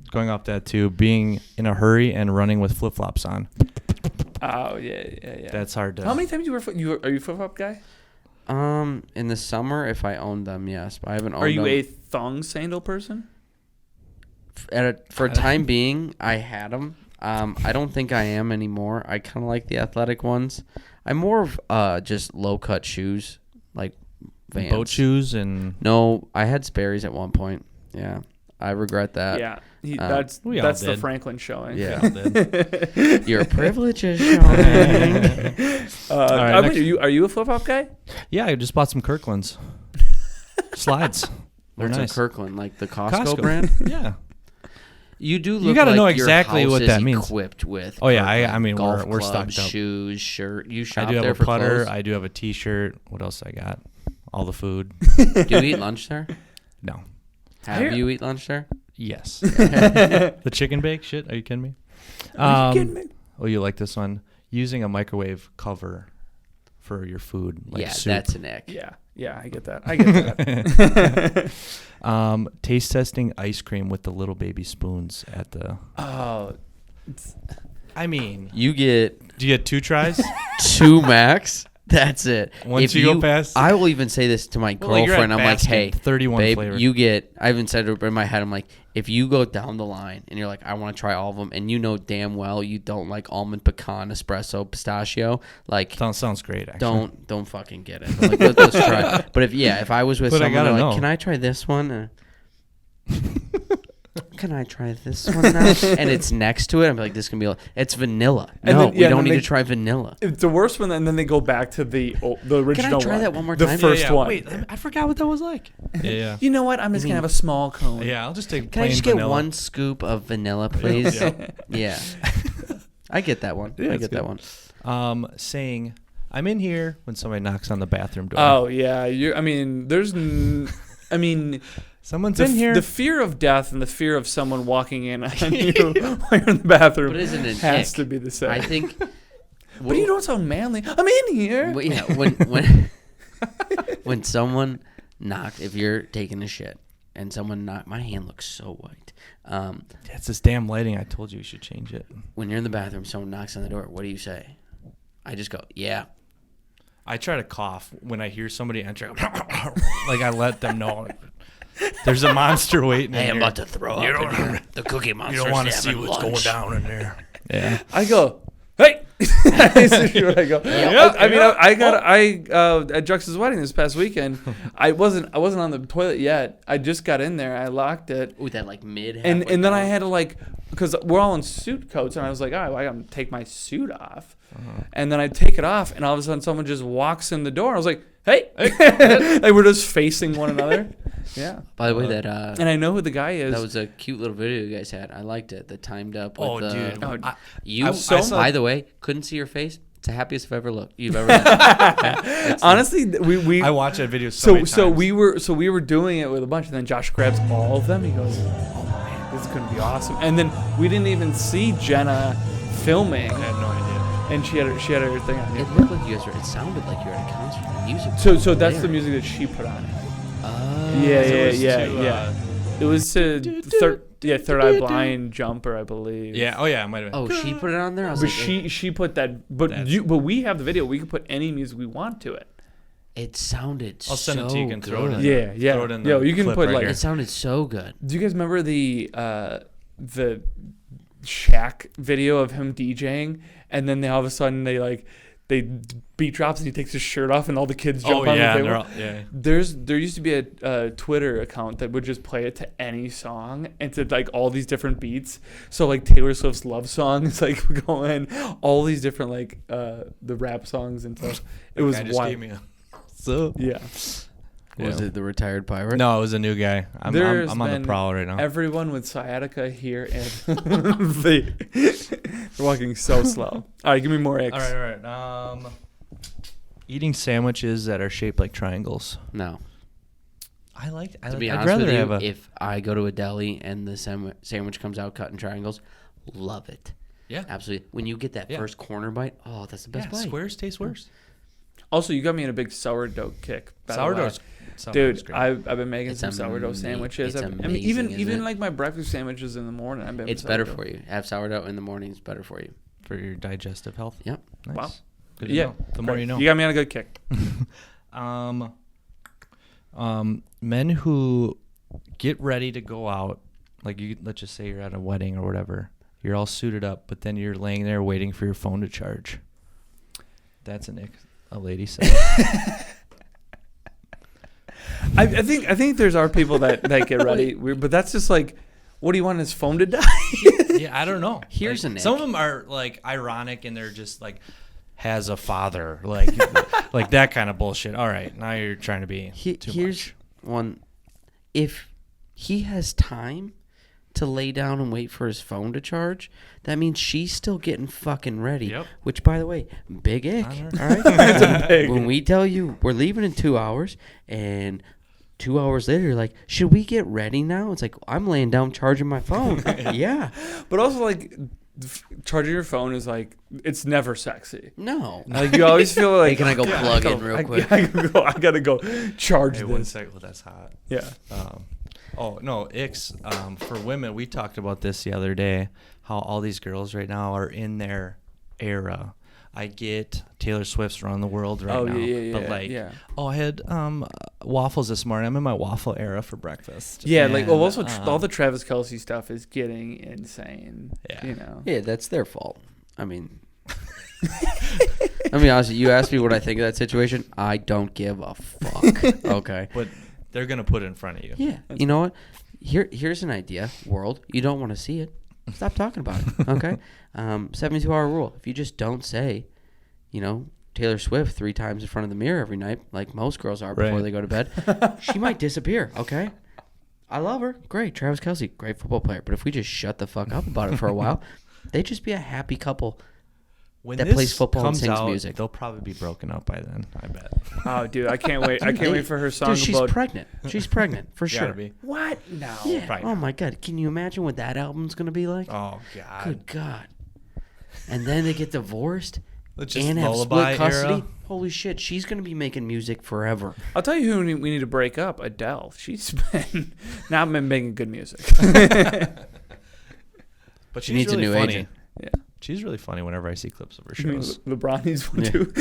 Speaker 3: going off that too, being in a hurry and running with flip flops on.
Speaker 1: Oh yeah.
Speaker 3: That's hard to.
Speaker 1: How many times are you a flip flop guy?
Speaker 2: In the summer, if I owned them, yes, but I haven't owned them.
Speaker 1: Are you a thong sandal person?
Speaker 2: For a time being, I had them. I don't think I am anymore. I kind of like the athletic ones. I'm more of just low cut shoes, like Vans.
Speaker 3: Boat shoes and.
Speaker 2: No, I had Sperry's at one point. Yeah, I regret that.
Speaker 1: Yeah. That's the Franklin showing.
Speaker 2: Yeah. Your privilege is showing.
Speaker 1: Are you a flip-flop guy?
Speaker 3: Yeah, I just bought some Kirklands. Slides. They're
Speaker 2: What's
Speaker 3: nice.
Speaker 2: a Kirkland? Like the Costco brand?
Speaker 3: Yeah.
Speaker 2: You do look
Speaker 3: you gotta
Speaker 2: like
Speaker 3: know
Speaker 2: your
Speaker 3: exactly
Speaker 2: house
Speaker 3: what
Speaker 2: is
Speaker 3: that means.
Speaker 2: Equipped with.
Speaker 3: Oh yeah, I mean
Speaker 2: golf
Speaker 3: we're
Speaker 2: clubs,
Speaker 3: stocked up.
Speaker 2: Shoes, shirt. You shop
Speaker 3: I do have
Speaker 2: there
Speaker 3: a
Speaker 2: for
Speaker 3: putter.
Speaker 2: clothes?
Speaker 3: I do have a T-shirt. What else I got? All the food.
Speaker 2: Do you eat lunch there?
Speaker 3: No.
Speaker 2: Have you eat lunch there?
Speaker 3: Yes. The chicken bake shit. Are you kidding me?
Speaker 1: Are you kidding me?
Speaker 3: Oh, you like this one? Using a microwave cover for your food, like
Speaker 2: yeah,
Speaker 3: soup.
Speaker 2: that's an ick.
Speaker 1: Yeah, I get that. I get that.
Speaker 3: Taste testing ice cream with the little baby spoons at the.
Speaker 1: Oh,
Speaker 3: I mean,
Speaker 2: You get
Speaker 3: do you get 2 tries?
Speaker 2: 2 max. That's it.
Speaker 3: Once
Speaker 2: If
Speaker 3: you go past,
Speaker 2: I will even say this to my
Speaker 3: Well, like, you're at
Speaker 2: girlfriend. I'm like,
Speaker 3: Baskin,
Speaker 2: hey,
Speaker 3: 31
Speaker 2: babe,
Speaker 3: flavor.
Speaker 2: you get. I even said it in my head. I'm like, if you go down the line and you're like, I want to try all of them, and you know damn well you don't like almond, pecan, espresso, pistachio, like.
Speaker 3: sounds great. Actually.
Speaker 2: Don't fucking get it. I'm like, let's try. But if I was with
Speaker 3: But I
Speaker 2: someone,
Speaker 3: gotta
Speaker 2: they're
Speaker 3: know.
Speaker 2: like, can I try this one? Can I try this one now? And it's next to it. I'm like, this can be. It's vanilla.
Speaker 1: And
Speaker 2: No,
Speaker 1: then-
Speaker 2: we
Speaker 1: yeah,
Speaker 2: don't
Speaker 1: and
Speaker 2: need
Speaker 1: then
Speaker 2: to try vanilla.
Speaker 1: it's the worst one, and then they go back to the original
Speaker 2: Can I try
Speaker 1: one.
Speaker 2: that one more
Speaker 1: the
Speaker 2: time?
Speaker 1: first one.
Speaker 3: Wait, I forgot what that was like. Yeah.
Speaker 1: You know what? I'm just
Speaker 2: mean-
Speaker 1: gonna have a small cone.
Speaker 3: Yeah, I'll just take.
Speaker 2: Can I
Speaker 3: plain
Speaker 2: just get
Speaker 3: vanilla.
Speaker 2: 1 scoop of vanilla, please?
Speaker 3: Yeah.
Speaker 2: Yeah. I get that one.
Speaker 3: Yeah,
Speaker 2: I
Speaker 3: it's
Speaker 2: get that
Speaker 3: good.
Speaker 2: one.
Speaker 3: Saying, "I'm in here" when somebody knocks on the bathroom door.
Speaker 1: Oh yeah.
Speaker 3: Someone's
Speaker 1: The,
Speaker 3: in here.
Speaker 1: the fear of death and the fear of someone walking in on you while you're in the bathroom
Speaker 2: But isn't it
Speaker 1: has
Speaker 2: ick?
Speaker 1: to be the same.
Speaker 2: I think.
Speaker 1: But you don't sound manly. I'm in here.
Speaker 2: Well, yeah, when someone knocks, if you're taking a shit and someone my hand looks so white.
Speaker 3: It's this damn lighting. I told you should change it.
Speaker 2: When you're in the bathroom, someone knocks on the door. What do you say? I just go, yeah.
Speaker 3: I try to cough when I hear somebody enter. Like I let them know there's a monster waiting.
Speaker 2: Hey,
Speaker 3: in
Speaker 2: I'm
Speaker 3: here.
Speaker 2: about to throw up. In here. The Cookie Monster's
Speaker 3: You don't want to see
Speaker 2: having
Speaker 3: what's
Speaker 2: lunch.
Speaker 3: going down in there. Yeah.
Speaker 1: I go, hey. This is what I go. At Jux's wedding this past weekend, I wasn't on the toilet yet. I just got in there. I locked it.
Speaker 2: Ooh, that like mid.
Speaker 1: And
Speaker 2: halfway
Speaker 1: then I
Speaker 2: down.
Speaker 1: had to because we're all in suit coats, and I was like, I gotta take my suit off. And then I take it off, and all of a sudden someone just walks in the door. I was like, hey. Like we're just facing one another. Yeah.
Speaker 2: By the way, that
Speaker 1: And I know who the guy is.
Speaker 2: that was a cute little video you guys had. I liked it. The timed up. With
Speaker 3: Oh,
Speaker 2: the,
Speaker 3: dude.
Speaker 2: You,
Speaker 3: I saw-
Speaker 2: by the way, couldn't see your face. It's the happiest you've ever met.
Speaker 1: Honestly, we
Speaker 3: I watch that video so many
Speaker 1: so
Speaker 3: times.
Speaker 1: we were doing it with a bunch, and then Josh grabs all of them. He goes, "Oh man, this is gonna be awesome!" And then we didn't even see Jenna filming,
Speaker 3: I had no idea.
Speaker 1: and she had her thing on.
Speaker 2: It looked like you guys were. It sounded like you were at a concert. Music.
Speaker 1: So that's the
Speaker 2: there.
Speaker 1: music that she put on.
Speaker 2: Oh.
Speaker 1: Yeah. It was to Third Eye Blind Jumper, I believe.
Speaker 3: Yeah. Oh yeah. It might have been.
Speaker 2: Oh, she put it on there. I was
Speaker 1: But
Speaker 2: like,
Speaker 1: she put that. But
Speaker 3: That's-
Speaker 1: but we have the video. We can put any music we want to it.
Speaker 2: it sounded.
Speaker 3: I'll send it to you. You can throw it in.
Speaker 2: good.
Speaker 1: Yeah.
Speaker 3: Throw it in the
Speaker 1: Yo, you can
Speaker 3: clip
Speaker 1: put
Speaker 3: right
Speaker 1: like.
Speaker 3: here.
Speaker 2: It sounded so good.
Speaker 1: Do you guys remember the Shaq video of him DJing, and then all of a sudden they beat drops and he takes his shirt off and all the kids jump
Speaker 3: Oh
Speaker 1: on
Speaker 3: yeah.
Speaker 1: the
Speaker 3: They're
Speaker 1: table?
Speaker 3: all, yeah.
Speaker 1: There used to be a Twitter account that would just play it to any song and to like all these different beats. So like Taylor Swift's love song is like going all these different like the rap songs and stuff. It was
Speaker 3: Guy just
Speaker 1: wild.
Speaker 3: gave me a- So.
Speaker 1: Yeah.
Speaker 2: Was it the retired pirate?
Speaker 3: No, it was a new guy. I'm on the
Speaker 1: been
Speaker 3: prowl right now.
Speaker 1: Everyone with sciatica here and they're walking so slow. All right, give me more X.
Speaker 3: All right. Eating sandwiches that are shaped like triangles.
Speaker 2: No. To be
Speaker 3: I'd
Speaker 2: honest
Speaker 3: rather
Speaker 2: with you,
Speaker 3: have a.
Speaker 2: if I go to a deli and the sandwich comes out cut in triangles, love it.
Speaker 3: Yeah.
Speaker 2: Absolutely. When you get that
Speaker 3: Yeah.
Speaker 2: first corner bite, oh, that's the best bite.
Speaker 3: Squares taste worse.
Speaker 1: Also, you got me in a big sourdough kick. by the way.
Speaker 3: Sourdough's
Speaker 1: Dude,
Speaker 3: great.
Speaker 1: I've been making
Speaker 2: It's
Speaker 1: some sourdough sandwiches.
Speaker 2: it's
Speaker 1: I mean,
Speaker 2: amazing,
Speaker 1: even
Speaker 2: isn't it?
Speaker 1: like my breakfast sandwiches in the morning. I've been
Speaker 2: It's better for you. Have sourdough in the morning. It's better for you.
Speaker 3: For your digestive health.
Speaker 2: Yep.
Speaker 3: Nice.
Speaker 1: Wow.
Speaker 3: Good to
Speaker 1: Yeah,
Speaker 3: know. The more
Speaker 1: Great.
Speaker 3: you know.
Speaker 1: You got me on a good kick.
Speaker 3: Men who get ready to go out, like let's just say you're at a wedding or whatever, you're all suited up, but then you're laying there waiting for your phone to charge. That's a lady said.
Speaker 1: I think there's our people that get ready, but that's just like, what do you want his phone to die?
Speaker 3: Yeah, I don't know.
Speaker 2: Here's
Speaker 3: like,
Speaker 2: an
Speaker 3: some
Speaker 2: ick.
Speaker 3: of them are like ironic and they're just like has a father, like like that kind of bullshit. All right, now you're trying to be too
Speaker 2: Here's
Speaker 3: much.
Speaker 2: one. If he has time to lay down and wait for his phone to charge, that means she's still getting fucking ready.
Speaker 3: Yep.
Speaker 2: Which, by the way, big ick.
Speaker 3: On her.
Speaker 2: All right.
Speaker 1: It's a big
Speaker 2: When we tell you we're leaving in 2 hours, and 2 hours later, you're like, should we get ready now? It's like, I'm laying down charging my phone. Yeah.
Speaker 1: But also like, charging your phone is like, it's never sexy.
Speaker 2: No.
Speaker 1: Like, you always feel like,
Speaker 2: Hey, can I go plug in real quick?
Speaker 1: I gotta go charge
Speaker 3: Hey, one
Speaker 1: this.
Speaker 3: sec. Well, that's hot.
Speaker 1: Yeah.
Speaker 3: Oh no, icks. For women, we talked about this the other day. How all these girls right now are in their era. I get Taylor Swift's around the world right now. But like, I had waffles this morning. I'm in my waffle era for breakfast.
Speaker 1: Yeah,
Speaker 3: And,
Speaker 1: like, well, also all the Travis Kelce stuff is getting insane.
Speaker 3: Yeah.
Speaker 1: You know.
Speaker 2: Yeah, that's their fault. I mean, honestly, you asked me what I think of that situation. I don't give a fuck. Okay.
Speaker 3: But they're gonna put it in front of you.
Speaker 2: Yeah. You know what? Here's an idea, world. You don't want to see it. Stop talking about it. Okay. 72-hour rule. If you just don't say, Taylor Swift 3 times in front of the mirror every night, like most girls are before they go to bed, she might disappear. Okay. I love her. Great. Travis Kelce, great football player. But if we just shut the fuck up about it for a while, they'd just be a happy couple.
Speaker 3: When
Speaker 2: that
Speaker 3: this
Speaker 2: plays football and
Speaker 3: comes
Speaker 2: sings
Speaker 3: out,
Speaker 2: music.
Speaker 3: They'll probably be broken up by then, I bet.
Speaker 1: Oh, dude, I can't wait. I can't wait for her song
Speaker 2: Dude, she's
Speaker 1: about.
Speaker 2: pregnant. She's pregnant for sure.
Speaker 3: Gotta be.
Speaker 1: What? No.
Speaker 2: Yeah.
Speaker 3: Right.
Speaker 2: Oh my God. Can you imagine what that album's gonna be like?
Speaker 3: Oh God.
Speaker 2: Good God. And then they get divorced
Speaker 3: Let's just
Speaker 2: and have
Speaker 3: lullaby
Speaker 2: split custody.
Speaker 3: era.
Speaker 2: Holy shit, she's gonna be making music forever.
Speaker 1: I'll tell you who we need to break up. Adele. She's been not been making good music.
Speaker 3: But
Speaker 2: She
Speaker 3: she's
Speaker 2: needs a
Speaker 3: really
Speaker 2: new
Speaker 3: funny.
Speaker 2: agent.
Speaker 1: Yeah.
Speaker 3: She's really funny whenever I see clips of her
Speaker 1: I mean,
Speaker 3: shows.
Speaker 1: LeBron needs one
Speaker 2: Yeah.
Speaker 1: too.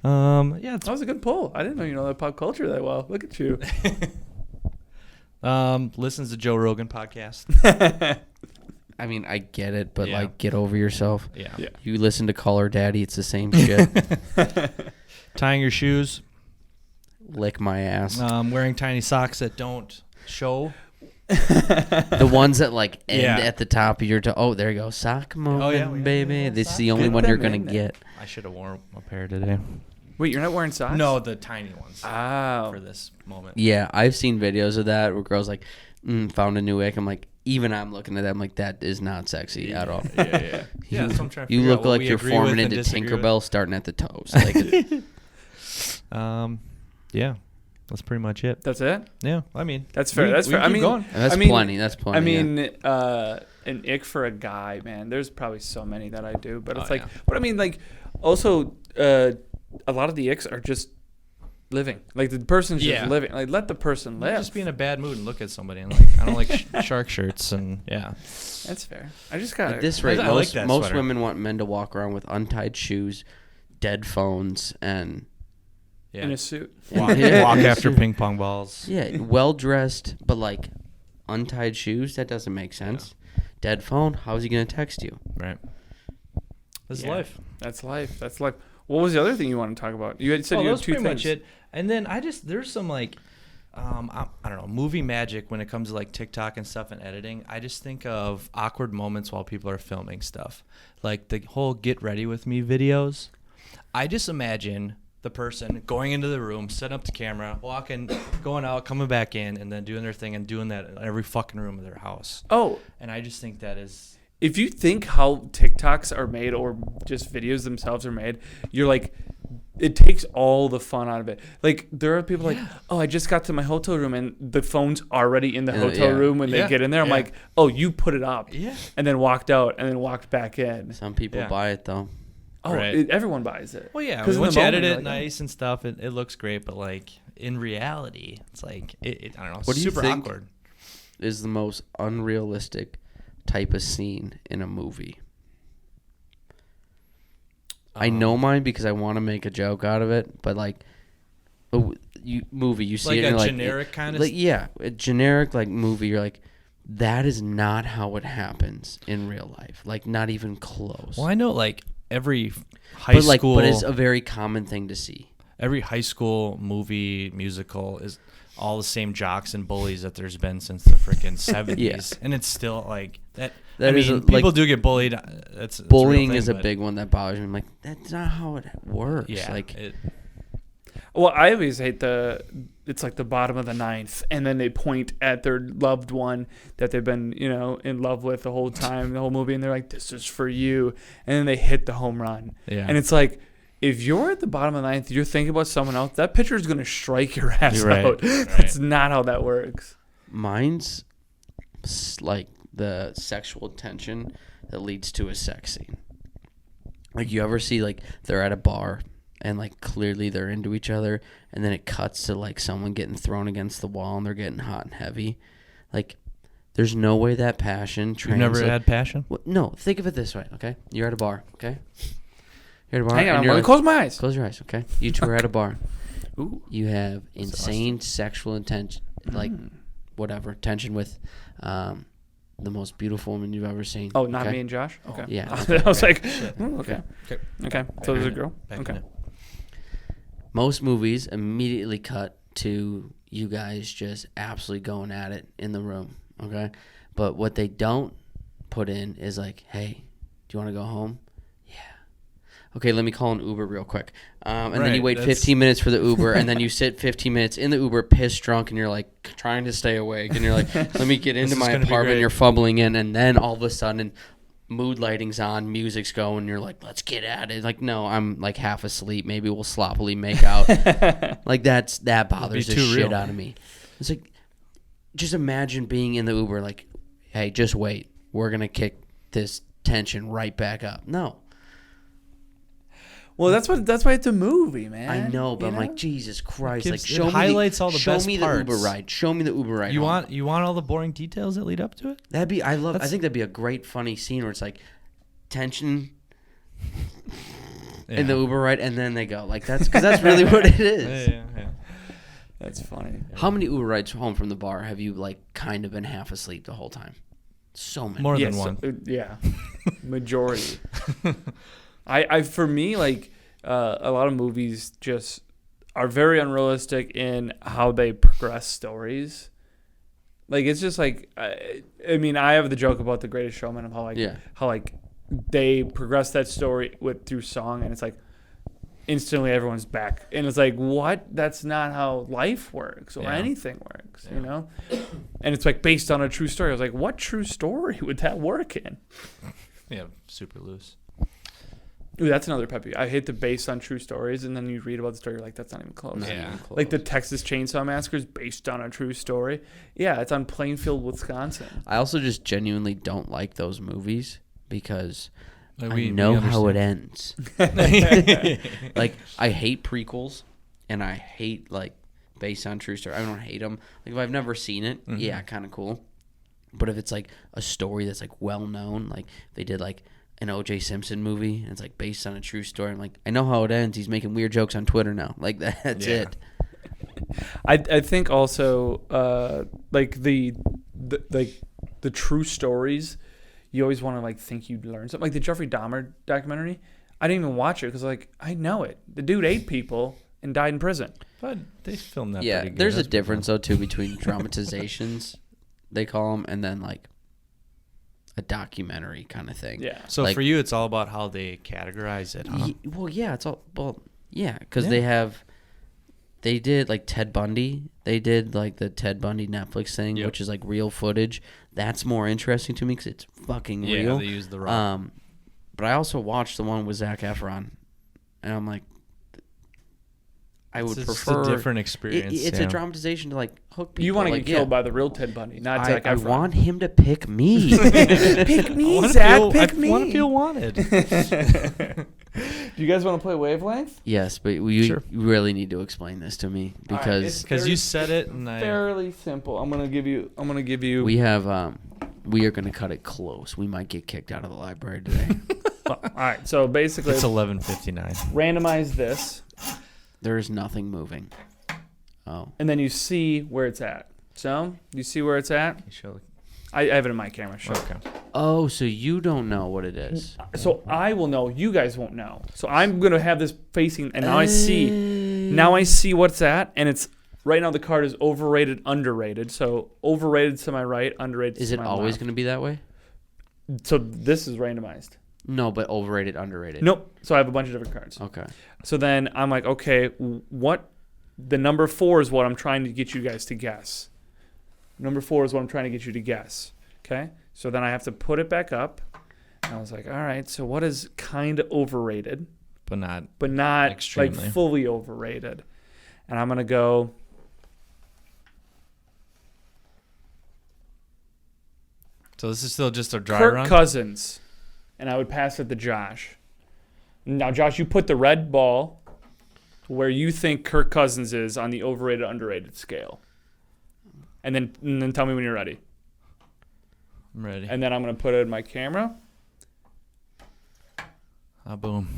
Speaker 3: Yeah,
Speaker 1: That was a good pull. I didn't know you know that pop culture that well. Look at you.
Speaker 3: listens to Joe Rogan podcast.
Speaker 2: I mean, I get it, but
Speaker 3: Yeah.
Speaker 2: get over yourself.
Speaker 3: Yeah.
Speaker 1: Yeah.
Speaker 2: You listen to Call Her Daddy, it's the same shit.
Speaker 3: Tying your shoes.
Speaker 2: Lick my ass.
Speaker 3: Wearing tiny socks that don't show.
Speaker 2: The ones that end
Speaker 3: Yeah.
Speaker 2: at the top of your toe. Oh, there you go. Sock moment,
Speaker 3: yeah, we have
Speaker 2: baby.
Speaker 3: little
Speaker 2: This is
Speaker 3: sock
Speaker 2: the only
Speaker 1: Get
Speaker 2: one you're
Speaker 1: them
Speaker 2: going
Speaker 1: in
Speaker 2: to
Speaker 1: there.
Speaker 2: get.
Speaker 3: I should have worn a pair today.
Speaker 1: Wait, you're not wearing socks?
Speaker 3: No, the tiny ones
Speaker 1: Oh.
Speaker 3: for this moment.
Speaker 2: Yeah, I've seen videos of that where girls found a new ick. I'm like, even I'm looking at that. I'm like, that is not sexy at all.
Speaker 1: Yeah.
Speaker 3: Yeah, that's what I'm trying to
Speaker 2: You
Speaker 3: figure
Speaker 2: look
Speaker 3: out what
Speaker 2: like
Speaker 3: we
Speaker 2: you're
Speaker 3: agree
Speaker 2: forming
Speaker 3: with and
Speaker 2: into
Speaker 3: disagree with.
Speaker 2: Tinkerbell starting at the toes.
Speaker 3: Yeah, that's pretty much it.
Speaker 1: That's it?
Speaker 3: Yeah, I mean,
Speaker 1: That's fair.
Speaker 3: we-
Speaker 1: That's
Speaker 3: we
Speaker 1: fair.
Speaker 3: can
Speaker 1: I
Speaker 3: keep
Speaker 1: mean,
Speaker 3: going.
Speaker 2: That's
Speaker 1: I mean-
Speaker 2: plenty. That's plenty.
Speaker 1: I
Speaker 2: yeah.
Speaker 1: mean, an ick for a guy, man. There's probably so many that I do, but it's
Speaker 3: Oh,
Speaker 1: like,
Speaker 3: yeah.
Speaker 1: but I mean, also, a lot of the icks are just living. Like the person's
Speaker 3: Yeah.
Speaker 1: just living. Like let the person live.
Speaker 3: Just be in a bad mood and look at somebody and I don't like shark shirts and yeah.
Speaker 1: That's fair. I just got
Speaker 2: At this rate,
Speaker 3: I like
Speaker 2: most
Speaker 3: that
Speaker 2: most
Speaker 3: sweater.
Speaker 2: women want men to walk around with untied shoes, dead phones, and
Speaker 3: Yeah.
Speaker 1: in a suit.
Speaker 3: Walk,
Speaker 2: Yeah.
Speaker 3: walk after ping pong balls.
Speaker 2: well dressed, but untied shoes. That doesn't make sense. Dead phone. How's he gonna text you?
Speaker 3: Right. This is
Speaker 1: Yeah.
Speaker 3: life.
Speaker 1: That's life. That's life. What was the other thing you want to talk about? You had said
Speaker 3: Oh,
Speaker 1: you
Speaker 3: that
Speaker 1: had
Speaker 3: was
Speaker 1: two
Speaker 3: pretty
Speaker 1: things.
Speaker 3: much it. And then there's some I don't know, movie magic when it comes to TikTok and stuff and editing. I just think of awkward moments while people are filming stuff. Like the whole get ready with me videos. I just imagine the person going into the room, setting up the camera, walking, going out, coming back in, and then doing their thing and doing that in every fucking room of their house.
Speaker 1: Oh,
Speaker 3: And I just think that is
Speaker 1: if you think how TikToks are made or just videos themselves are made, you're like, it takes all the fun out of it. Like there are people oh, I just got to my hotel room and the phone's already in the hotel
Speaker 2: yeah.
Speaker 1: room when they
Speaker 3: Yeah,
Speaker 1: get in there. I'm
Speaker 3: yeah.
Speaker 1: like, oh, you put it up.
Speaker 3: Yeah.
Speaker 1: And then walked out and then walked back in.
Speaker 2: Some people
Speaker 3: Yeah.
Speaker 2: buy it though.
Speaker 1: Oh,
Speaker 3: Right.
Speaker 1: everyone buys it.
Speaker 3: Well, yeah.
Speaker 1: 'Cause in
Speaker 3: Once
Speaker 1: the
Speaker 3: you edit
Speaker 1: moment,
Speaker 3: it
Speaker 1: you're like,
Speaker 3: nice and stuff, it looks great. But in reality, it's I don't know.
Speaker 2: What do you
Speaker 3: super
Speaker 2: think
Speaker 3: awkward.
Speaker 2: is the most unrealistic type of scene in a movie? I know mine because I want to make a joke out of it, but you see it and
Speaker 3: a
Speaker 2: you're like
Speaker 3: generic kind of.
Speaker 2: a generic movie. You're like, that is not how it happens in real life. Not even close.
Speaker 3: Well, I know every high school,
Speaker 2: but it's a very common thing to see.
Speaker 3: every high school movie musical is all the same jocks and bullies that there's been since the freaking 70s, and it's still that.
Speaker 2: That
Speaker 3: I
Speaker 2: is
Speaker 3: mean,
Speaker 2: a-
Speaker 3: people do get bullied. That's
Speaker 2: Bullying
Speaker 3: a real
Speaker 2: is
Speaker 3: thing,
Speaker 2: a
Speaker 3: but
Speaker 2: big one that bothers me. I'm like, that's not how it works.
Speaker 3: Yeah,
Speaker 1: Well, I always hate it's like the bottom of the ninth, and then they point at their loved one that they've been, in love with the whole time, the whole movie, and they're like, "This is for you," and then they hit the home run.
Speaker 3: Yeah.
Speaker 1: And it's like, if you're at the bottom of the ninth, you're thinking about someone else, that pitcher is going to strike your ass
Speaker 3: You're right,
Speaker 1: out.
Speaker 3: right.
Speaker 1: That's not how that works.
Speaker 2: Mine's the sexual tension that leads to a sex scene. Like, you ever see, like, they're at a bar and, like, clearly they're into each other, and then it cuts to, like, someone getting thrown against the wall and they're getting hot and heavy. Like, there's no way that passion
Speaker 3: You've never had passion?
Speaker 2: Well, no, think of it this way, okay? You're at a bar, okay? You're at a bar.
Speaker 1: Hang on,
Speaker 2: and
Speaker 1: I'm
Speaker 2: you're
Speaker 1: going to close my eyes.
Speaker 2: Close your eyes, okay? You two are at a bar.
Speaker 1: Ooh.
Speaker 2: You have insane sexual intention, like, whatever, tension with the most beautiful woman you've ever seen.
Speaker 1: Oh, not
Speaker 2: okay?
Speaker 1: me and Josh? Okay.
Speaker 2: Yeah.
Speaker 1: I was like,
Speaker 3: Okay.
Speaker 1: Okay. So there's a girl? Okay.
Speaker 2: Most movies immediately cut to you guys just absolutely going at it in the room, okay? But what they don't put in is like, hey, do you want to go home? Yeah. Okay, let me call an Uber real quick. And then you wait 15 minutes for the Uber, and then you sit 15 minutes in the Uber, pissed drunk, and you're like trying to stay awake, and you're like, let me get into my apartment, you're fumbling in, and then all of a sudden mood lighting's on, music's going, you're like, let's get at it. Like, no, I'm like half asleep. Maybe we'll sloppily make out. Like, that bothers the shit out of me. It's like, just imagine being in the Uber, like, hey, just wait. We're going to kick this tension right back up. No.
Speaker 1: Well, that's why it's a movie, man.
Speaker 2: I know, but
Speaker 1: you
Speaker 2: I'm
Speaker 1: know?
Speaker 2: like, Jesus Christ!
Speaker 3: It
Speaker 2: Like, show me
Speaker 3: highlights all the
Speaker 2: show
Speaker 3: best
Speaker 2: me
Speaker 3: parts.
Speaker 2: the Uber ride. Show me the Uber ride.
Speaker 3: You
Speaker 2: home.
Speaker 3: want all the boring details that lead up to it?
Speaker 2: That'd be. I think that'd be a great, funny scene where it's like tension in the Uber ride, and then they go like that's because that's really what it is.
Speaker 3: Yeah.
Speaker 1: That's funny.
Speaker 2: How many Uber rides home from the bar have you like kind of been half asleep the whole time? So many.
Speaker 3: More than one.
Speaker 1: Yeah, majority. I for me, like a lot of movies just are very unrealistic in how they progress stories. Like, it's just like I mean, I have the joke about The Greatest Showman of how like they progress that story through song, and it's like instantly everyone's back, and it's like, what? That's not how life works or anything works, you know. And it's like based on a true story. I was like, what true story would that work in?
Speaker 3: Yeah, super loose.
Speaker 1: Ooh, that's another pet peeve. I hate the based on true stories, and then you read about the story, you're like, that's not even close.
Speaker 3: Yeah.
Speaker 1: Like the Texas Chainsaw Massacre is based on a true story. Yeah, it's on Plainfield, Wisconsin.
Speaker 2: I also just genuinely don't like those movies because
Speaker 3: Like,
Speaker 2: I know how it ends. Like, I hate prequels, and I hate, like, based on true story. I don't hate them. Like, if I've never seen it, yeah, kind of cool. But if it's, like, a story that's, like, well-known, like, they did, like, an O.J. Simpson movie, and it's, like, based on a true story. I'm like, I know how it ends. He's making weird jokes on Twitter now. Like, that's it.
Speaker 1: I think also, like, the true stories, you always want to, like, think you'd learn something. Like the Jeffrey Dahmer documentary, I didn't even watch it because, like, I know it. The dude ate people and died in prison.
Speaker 3: But they filmed that
Speaker 2: Yeah,
Speaker 3: pretty good.
Speaker 2: there's a
Speaker 3: That's
Speaker 2: difference, though, too, between dramatizations, they call them, and then, like, a documentary kind of thing.
Speaker 1: Yeah.
Speaker 3: So
Speaker 2: like,
Speaker 3: for you, it's all about how they categorize it, huh?
Speaker 2: Well, yeah, it's all, well, yeah, because they did, like, Ted Bundy. They did, like, the Ted Bundy Netflix thing, which is, like, real footage. That's more interesting to me because it's fucking real.
Speaker 3: Yeah, they use the raw.
Speaker 2: But I also watched the one with Zac Efron, and I'm like, I would prefer
Speaker 3: a different experience.
Speaker 2: It's a dramatization to, like, hook people.
Speaker 1: You want to
Speaker 2: like,
Speaker 1: get killed by the real Ted Bundy, not Zac
Speaker 2: I
Speaker 1: Efron.
Speaker 2: want him to pick me.
Speaker 1: Pick me, Zach. Pick me.
Speaker 3: I want to feel wanted.
Speaker 1: Do you guys want to play Wavelength?
Speaker 2: Yes, but you really need to explain this to me because
Speaker 3: you said it, and
Speaker 1: fairly simple. I'm gonna give you.
Speaker 2: we have we are gonna cut it close. We might get kicked out of the library today.
Speaker 1: Well, all right. So basically,
Speaker 3: it's 11:59.
Speaker 1: Randomize this.
Speaker 2: There is nothing moving. Oh.
Speaker 1: And then you see where it's at. So you see where it's at. I have it in my camera. Sure.
Speaker 3: Okay.
Speaker 2: Oh, so you don't know what it is.
Speaker 1: So I will know. You guys won't know. So I'm gonna have this facing, and now I see. Now I see what's at, and it's right now. The card is overrated, underrated. So overrated to my right, underrated.
Speaker 2: Is
Speaker 1: to
Speaker 2: it
Speaker 1: my
Speaker 2: always
Speaker 1: left.
Speaker 2: going to be that way?
Speaker 1: So this is randomized.
Speaker 2: No, but overrated, underrated.
Speaker 1: Nope. So I have a bunch of different cards.
Speaker 2: Okay.
Speaker 1: So then I'm like, okay, what? The number 4 is what I'm trying to get you guys to guess. Number 4 is what I'm trying to get you to guess. Okay? So then I have to put it back up. And I was like, all right, so what is kind of overrated?
Speaker 3: But not
Speaker 1: like fully overrated. And I'm going to go...
Speaker 3: So this is still just a dry
Speaker 1: Kirk
Speaker 3: run?
Speaker 1: Cousins, and I would pass it to Josh. Now, Josh, you put the red ball where you think Kirk Cousins is on the overrated, underrated scale. And then tell me when you're ready.
Speaker 3: I'm ready.
Speaker 1: And then I'm going to put it in my camera.
Speaker 3: Boom.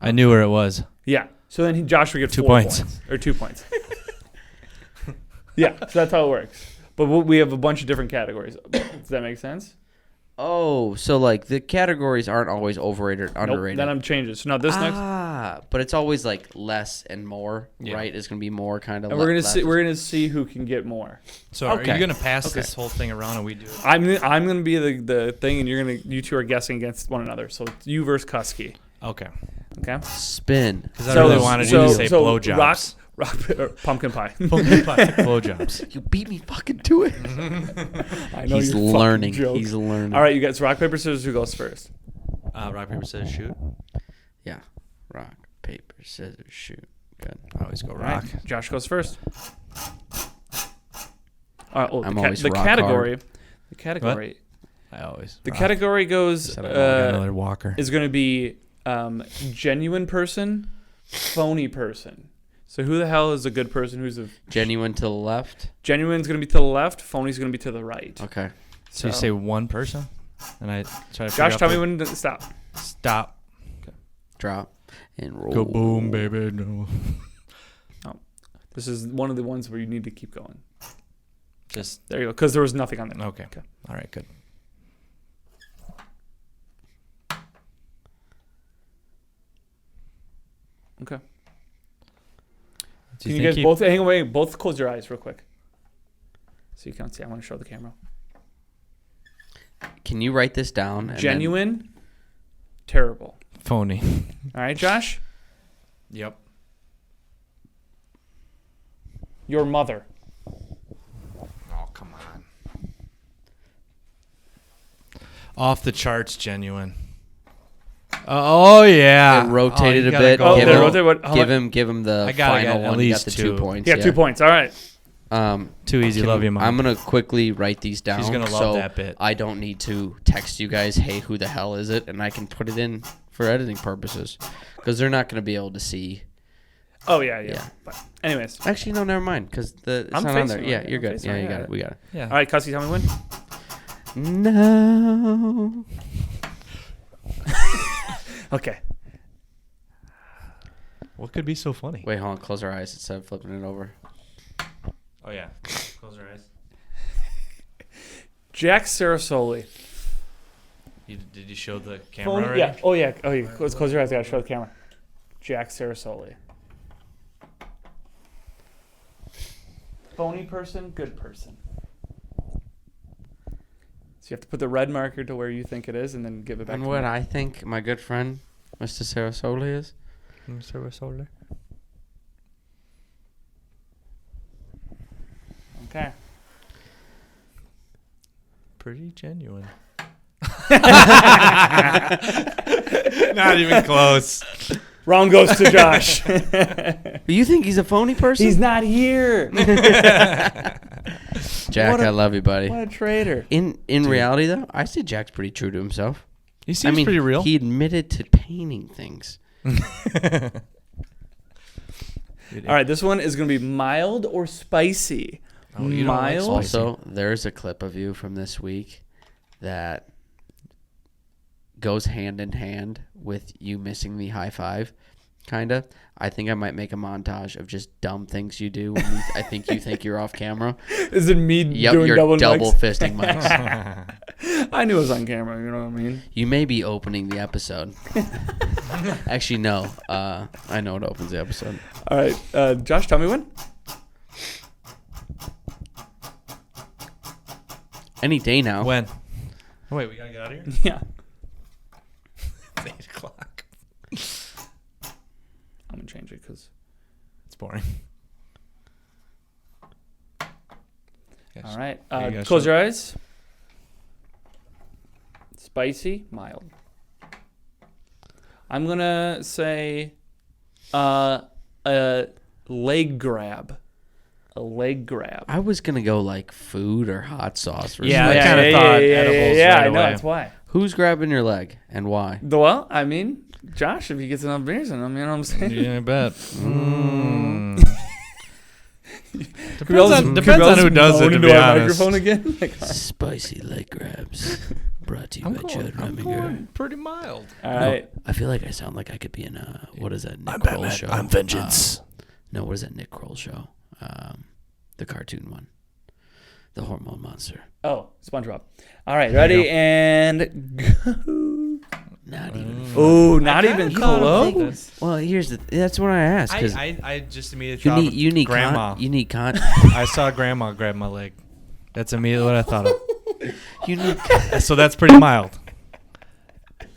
Speaker 3: I knew where it was.
Speaker 1: Yeah. So then Josh would get
Speaker 3: 2
Speaker 1: 4
Speaker 3: points.
Speaker 1: Or 2 points. Yeah, so that's how it works. But we have a bunch of different categories. Does that make sense?
Speaker 2: Oh, so like the categories aren't always overrated or underrated.
Speaker 1: Nope, then I'm changing. So now this next.
Speaker 2: But it's always like less and more,
Speaker 3: Yeah.
Speaker 2: right? It's gonna be more kind of.
Speaker 1: And we're gonna see who can get more.
Speaker 3: So are
Speaker 2: Okay.
Speaker 3: you going to pass
Speaker 2: Okay.
Speaker 3: this whole thing around and we do it?
Speaker 1: I'm gonna be the thing, and you two are guessing against one another. So it's you versus Cuske.
Speaker 3: Okay.
Speaker 1: Okay.
Speaker 2: spin.
Speaker 3: Because I really wanted you to say blowjobs.
Speaker 1: Rock pumpkin pie.
Speaker 3: Pumpkin pie. Blowjobs.
Speaker 2: You beat me fucking to it.
Speaker 1: I know
Speaker 2: He's
Speaker 1: you're fucking
Speaker 2: learning.
Speaker 1: joke.
Speaker 2: He's learning.
Speaker 1: All right, you guys. Rock paper scissors. Who goes first?
Speaker 3: Rock, paper, scissors, shoot.
Speaker 2: Yeah. Rock, paper, scissors, shoot. Good.
Speaker 3: I always go
Speaker 1: All
Speaker 3: rock.
Speaker 1: right, Josh goes first. All right. Well,
Speaker 2: I'm always
Speaker 1: the
Speaker 2: rock
Speaker 1: category.
Speaker 2: hard.
Speaker 1: The category.
Speaker 3: I always.
Speaker 1: The
Speaker 3: rock.
Speaker 1: category goes.
Speaker 3: Said I got another walker.
Speaker 1: Is going to be genuine person, phony person. So who the hell is a good person? Who's a
Speaker 2: Genuine to the left.
Speaker 1: genuine's going to be to the left, phony's going to be to the right.
Speaker 2: Okay.
Speaker 3: So you say one person, and I try to.
Speaker 1: Josh,
Speaker 3: figure
Speaker 1: tell
Speaker 3: out
Speaker 1: me when to stop.
Speaker 3: Stop.
Speaker 2: Drop and roll.
Speaker 3: Go boom, baby. No.
Speaker 1: This is one of the ones where you need to keep going.
Speaker 3: Just
Speaker 1: There you go, because there was nothing on there.
Speaker 3: okay. All right. Good.
Speaker 1: Okay.
Speaker 3: Do
Speaker 1: Can you
Speaker 3: think
Speaker 1: guys both hang away? Both close your eyes real quick, so you can't see. I want to show the camera.
Speaker 2: Can you write this down? and
Speaker 1: Genuine, terrible.
Speaker 3: phony?
Speaker 1: All right, Josh.
Speaker 3: Yep.
Speaker 1: Your mother.
Speaker 3: Oh, come on. Off the charts, genuine. Oh yeah.
Speaker 2: It rotated
Speaker 3: you
Speaker 2: a
Speaker 3: gotta
Speaker 2: bit.
Speaker 3: go-
Speaker 1: Oh, they rotate what- how
Speaker 2: Give
Speaker 1: much-
Speaker 2: him. Give him the
Speaker 3: I gotta
Speaker 2: final
Speaker 3: get at
Speaker 2: one. You got
Speaker 3: least
Speaker 2: the 2
Speaker 3: 2.
Speaker 2: points.
Speaker 1: Yeah, 2 points. All right.
Speaker 3: Too easy. Love you, Mom.
Speaker 2: I'm gonna quickly write these down.
Speaker 3: She's gonna love
Speaker 2: so
Speaker 3: that bit.
Speaker 2: I don't need to text you guys, hey, who the hell is it? And I can put it in for editing purposes, because they're not gonna be able to see.
Speaker 1: Oh yeah.
Speaker 2: Yeah.
Speaker 1: But anyways,
Speaker 2: Actually, no, never mind, because it's
Speaker 1: I'm
Speaker 2: not on there.
Speaker 1: facing
Speaker 2: Yeah,
Speaker 1: it.
Speaker 2: you're
Speaker 1: I'm
Speaker 2: good.
Speaker 1: facing
Speaker 2: Yeah,
Speaker 1: it.
Speaker 2: you got
Speaker 1: Yeah.
Speaker 2: it. We got it.
Speaker 3: Yeah.
Speaker 1: all right, Cuske, tell me when.
Speaker 2: No.
Speaker 1: Okay.
Speaker 3: What could be so funny?
Speaker 2: Wait, hold on. Close our eyes instead of flipping it over.
Speaker 3: Oh yeah. Close your eyes.
Speaker 1: Jack Sarasoli.
Speaker 3: Did you show the camera
Speaker 1: Phony,
Speaker 3: already?
Speaker 1: yeah. Oh yeah. Oh yeah. Close your eyes. I gotta show the camera. Jack Sarasoli. Phony person, good person. So you have to put the red marker to where you think it is, and then give it back.
Speaker 2: And
Speaker 1: to
Speaker 2: what
Speaker 1: me.
Speaker 2: I think my good friend, Mr. Sarasoli, is.
Speaker 1: Okay.
Speaker 3: Pretty genuine. Not even close.
Speaker 1: Round goes to Josh.
Speaker 2: You think he's a phony person?
Speaker 1: He's not here.
Speaker 2: Jack,
Speaker 1: What a-
Speaker 2: I love you, buddy.
Speaker 1: What a traitor.
Speaker 2: In reality, though, I say Jack's pretty true to himself.
Speaker 3: He seems pretty real.
Speaker 2: He admitted to painting things.
Speaker 1: All right, this one is going to be mild or spicy.
Speaker 3: Oh, you don't like
Speaker 1: mild.
Speaker 3: spicy.
Speaker 2: Also, there's a clip of you from this week that goes hand in hand with you missing the high five, kind of. I think I might make a montage of just dumb things you do when I think you think you're off camera.
Speaker 1: Is it me
Speaker 2: Yep,
Speaker 1: doing
Speaker 2: you're
Speaker 1: double mics?
Speaker 2: fisting mics.
Speaker 1: I knew it was on camera. You know what I mean?
Speaker 2: You may be opening the episode. Actually, no. I know what opens the episode.
Speaker 1: All right, Josh, tell me when.
Speaker 2: Any day now.
Speaker 3: When? Oh, wait, we gotta get out of here.
Speaker 1: Yeah.
Speaker 3: It's 8:00.
Speaker 1: I'm going to change it because.
Speaker 3: It's boring.
Speaker 1: All right.
Speaker 3: Here you go,
Speaker 1: Close
Speaker 3: show-
Speaker 1: your eyes. Spicy, mild. I'm going to say a leg grab. a leg grab.
Speaker 2: I was gonna go like food or hot sauce. Or
Speaker 3: Yeah,
Speaker 2: something.
Speaker 3: I kind of thought edibles
Speaker 1: Yeah,
Speaker 3: right
Speaker 1: I know.
Speaker 3: away.
Speaker 1: That's why.
Speaker 2: Who's grabbing your leg and why?
Speaker 1: Well, I mean, Josh, if he gets enough beers in him, you know what I'm saying?
Speaker 3: Yeah, I bet.
Speaker 1: Cabela's-
Speaker 3: Depends on who does it,
Speaker 1: moan
Speaker 3: to
Speaker 1: into
Speaker 3: be
Speaker 1: our
Speaker 3: honest.
Speaker 1: microphone again. Like,
Speaker 2: Spicy leg grabs. Brought to you by Judd
Speaker 3: I'm
Speaker 2: Reminger.
Speaker 3: going pretty mild.
Speaker 1: all right.
Speaker 2: I feel like I sound like I could be in a what is that Nick Kroll show?
Speaker 3: I'm vengeance.
Speaker 2: No, what is that Nick Kroll show? The cartoon one. The hormone monster.
Speaker 1: Oh, SpongeBob. All right, ready and go.
Speaker 2: Not even.
Speaker 1: Oh, not even
Speaker 3: thought-
Speaker 1: close.
Speaker 2: Well, that's what I asked. Cause
Speaker 3: I just immediately thought
Speaker 2: you need
Speaker 3: grandma.
Speaker 2: You need
Speaker 3: I saw grandma grab my leg. That's immediately what I thought of.
Speaker 2: you need.
Speaker 3: So that's pretty mild.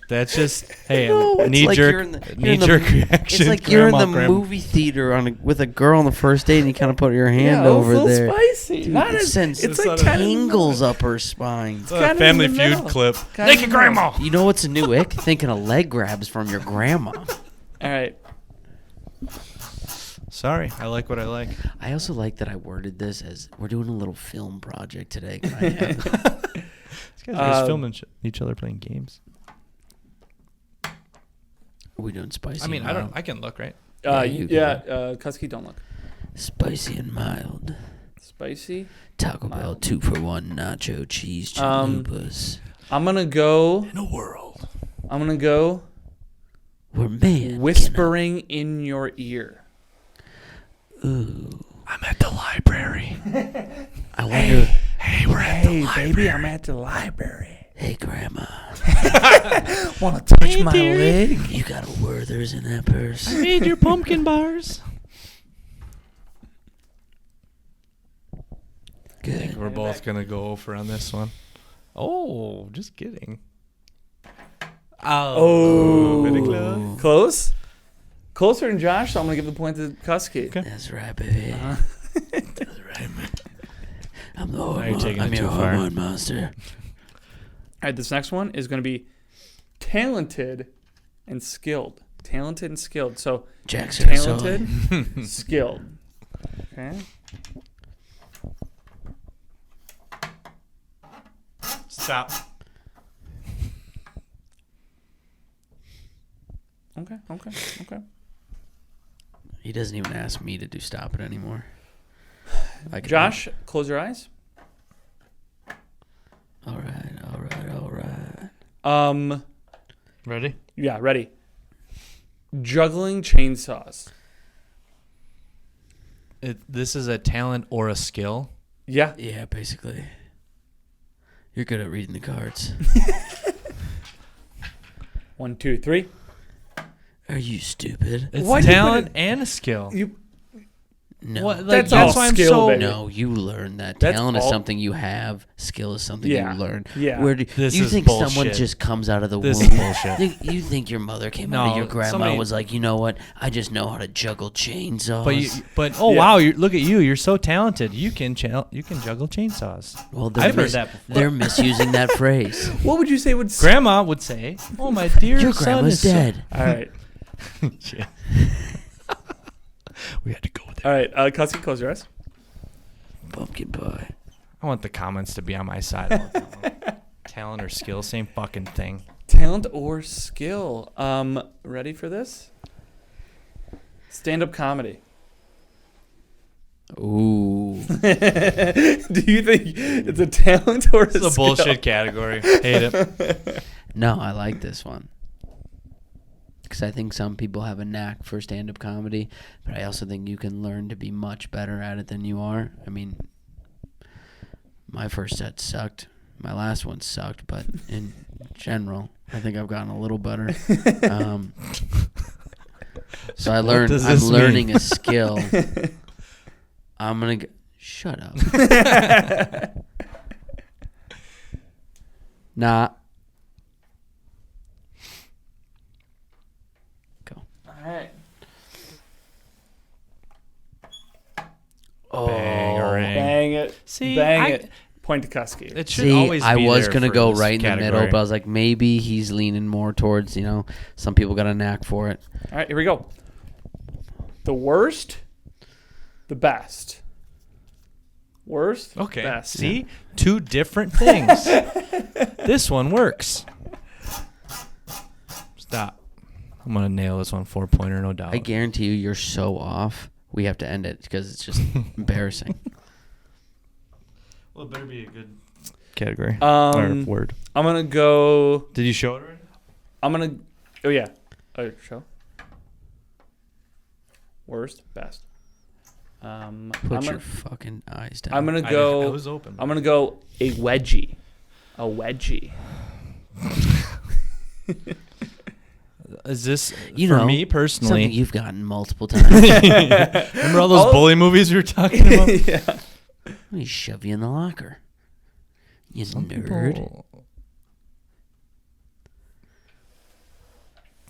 Speaker 3: That's just hey,
Speaker 2: No, it's
Speaker 3: knee
Speaker 2: like
Speaker 3: jerk,
Speaker 2: you're in the- you're in
Speaker 3: knee
Speaker 2: the-
Speaker 3: jerk reaction.
Speaker 2: It's like you're in the
Speaker 3: grandma.
Speaker 2: movie theater with a girl on the first date, and you kind of put your hand
Speaker 1: Yeah,
Speaker 2: over
Speaker 1: it's a
Speaker 2: there.
Speaker 1: little spicy.
Speaker 2: Dude,
Speaker 1: Not
Speaker 2: it
Speaker 1: as,
Speaker 2: sends
Speaker 1: it's
Speaker 3: it's
Speaker 1: like
Speaker 3: not a-
Speaker 1: 10 in the
Speaker 2: tingles
Speaker 1: middle.
Speaker 2: up her spine.
Speaker 3: It's
Speaker 1: Kinda
Speaker 3: a
Speaker 1: in
Speaker 3: Family
Speaker 1: the
Speaker 3: Feud
Speaker 1: middle.
Speaker 3: clip.
Speaker 1: Kinda in
Speaker 3: Naked
Speaker 1: the middle.
Speaker 3: grandma.
Speaker 2: You know what's a new ick? Thinking of leg grabs from your grandma.
Speaker 1: All right.
Speaker 3: Sorry, I like what I like.
Speaker 2: I also like that I worded this as we're doing a little film project today. Can I have
Speaker 3: These guys are just filming each other playing games.
Speaker 2: Are we doing spicy?
Speaker 3: I mean,
Speaker 2: and
Speaker 3: I
Speaker 2: mild?
Speaker 3: don't. I can look right.
Speaker 2: you
Speaker 1: Cuske, don't look.
Speaker 2: Spicy and mild.
Speaker 1: Spicy.
Speaker 2: Taco Bell
Speaker 1: Mild.
Speaker 2: 2-for-1 nacho cheese
Speaker 1: Um,
Speaker 2: chalupas.
Speaker 1: I'm gonna go.
Speaker 3: In a world.
Speaker 1: I'm gonna go.
Speaker 2: We're man.
Speaker 1: Whispering in your ear.
Speaker 2: Ooh.
Speaker 3: I'm at the library.
Speaker 2: I wonder.
Speaker 3: Hey, we're at the
Speaker 1: Hey,
Speaker 3: library.
Speaker 1: baby, I'm at the library.
Speaker 2: Hey, Grandma.
Speaker 1: Wanna touch my leg?
Speaker 2: You got a Werther's in that purse?
Speaker 3: Made your pumpkin bars. I think
Speaker 2: Good.
Speaker 3: we're both gonna go over on this one. Oh, just kidding.
Speaker 1: Oh,
Speaker 3: very close.
Speaker 1: Close? Closer than Josh, so I'm gonna give the point to Cuske.
Speaker 3: Okay.
Speaker 2: That's right, baby.
Speaker 1: Uh-huh.
Speaker 2: That's right, man. I'm the
Speaker 3: Now you're
Speaker 2: hormone.
Speaker 3: taking
Speaker 2: I'm
Speaker 3: it
Speaker 2: your
Speaker 3: too far.
Speaker 2: hormone monster.
Speaker 1: All right, this next one is gonna be talented and skilled. Talented and skilled. So
Speaker 2: Jack
Speaker 1: talented, skilled. Okay.
Speaker 3: Stop.
Speaker 1: Okay.
Speaker 2: He doesn't even ask me to do stop it anymore. I can-
Speaker 1: Josh, close your eyes.
Speaker 2: All right.
Speaker 3: Ready?
Speaker 1: Yeah, ready. Juggling chainsaws.
Speaker 3: This is a talent or a skill.
Speaker 1: Yeah.
Speaker 2: Yeah, basically. You're good at reading the cards.
Speaker 1: 1, 2, 3.
Speaker 2: Are you stupid?
Speaker 3: It's
Speaker 1: Why'd you
Speaker 3: talent
Speaker 1: put
Speaker 3: and a skill.
Speaker 1: You.
Speaker 2: No.
Speaker 3: What,
Speaker 1: That's
Speaker 3: that's
Speaker 1: all
Speaker 3: why I'm
Speaker 1: skill,
Speaker 3: so.
Speaker 1: baby.
Speaker 2: No, you learn that.
Speaker 1: That's
Speaker 2: Talent is
Speaker 1: all-
Speaker 2: something you have. Skill is something
Speaker 1: Yeah.
Speaker 2: you learn.
Speaker 1: Yeah.
Speaker 2: Where do
Speaker 3: This
Speaker 2: you
Speaker 3: is
Speaker 2: think someone
Speaker 3: bullshit.
Speaker 2: just comes out of the
Speaker 3: This
Speaker 2: womb?
Speaker 3: is bullshit.
Speaker 2: You think your mother came
Speaker 3: No,
Speaker 2: out of your grandma
Speaker 3: somebody-
Speaker 2: was like, you know what? I just know how to juggle chainsaws.
Speaker 3: Oh
Speaker 1: Yeah.
Speaker 3: wow! Look at you! You're so talented. You can juggle chainsaws.
Speaker 2: Well,
Speaker 3: I've heard that before.
Speaker 2: They're misusing that phrase.
Speaker 1: What would you say would?
Speaker 3: Grandma would say, "Oh my dear
Speaker 2: Your
Speaker 3: son
Speaker 2: grandma's
Speaker 3: is so-"
Speaker 2: dead.
Speaker 1: All right.
Speaker 3: Shit. We had to go with it.
Speaker 1: All right. Cuske, close your eyes.
Speaker 2: Pumpkin pie.
Speaker 3: I want the comments to be on my side. all the time. Talent or skill, same fucking thing.
Speaker 1: Talent or skill. Ready for this? Stand-up comedy.
Speaker 2: Ooh.
Speaker 1: Do you think it's a talent or
Speaker 3: This is a
Speaker 1: skill?
Speaker 3: bullshit category. Hate it.
Speaker 2: No, I like this one. Because I think some people have a knack for stand-up comedy, but I also think you can learn to be much better at it than you are. I mean, my first set sucked. My last one sucked, but in general, I think I've gotten a little better. So I learned.
Speaker 3: does
Speaker 2: I'm
Speaker 3: this
Speaker 2: learning
Speaker 3: mean?
Speaker 2: a skill. I'm gonna shut up. Nah. Go.
Speaker 1: All right.
Speaker 2: Oh,
Speaker 1: Bang it.
Speaker 3: See,
Speaker 1: Bang it. Point to Cuske.
Speaker 3: It should
Speaker 2: See,
Speaker 3: always be
Speaker 2: I was
Speaker 3: there
Speaker 2: gonna
Speaker 3: for
Speaker 2: go
Speaker 3: this
Speaker 2: right in the
Speaker 3: category.
Speaker 2: middle, but I was like, maybe he's leaning more towards, some people got a knack for it.
Speaker 1: All right, here we go. The worst, the best. Worst?
Speaker 3: Okay.
Speaker 1: Best.
Speaker 3: See? 2 different things. This one works. Stop. I'm going to nail this one 4-pointer, no doubt.
Speaker 2: I guarantee you're so off. We have to end it because it's just embarrassing.
Speaker 3: Well, it better be a good category
Speaker 1: or
Speaker 3: word.
Speaker 1: I'm going to go...
Speaker 3: Did you show it already?
Speaker 1: I'm going to... Oh, yeah. Oh, show. Worst? Best.
Speaker 2: Put your fucking eyes down.
Speaker 1: I'm going to go...
Speaker 3: I was open.
Speaker 1: I'm going to go a wedgie. A wedgie.
Speaker 3: Is this,
Speaker 2: for
Speaker 3: me personally...
Speaker 2: something you've gotten multiple times.
Speaker 3: Remember all those bully movies we were talking about?
Speaker 1: Yeah.
Speaker 2: Let me shove you in the locker. You nerd.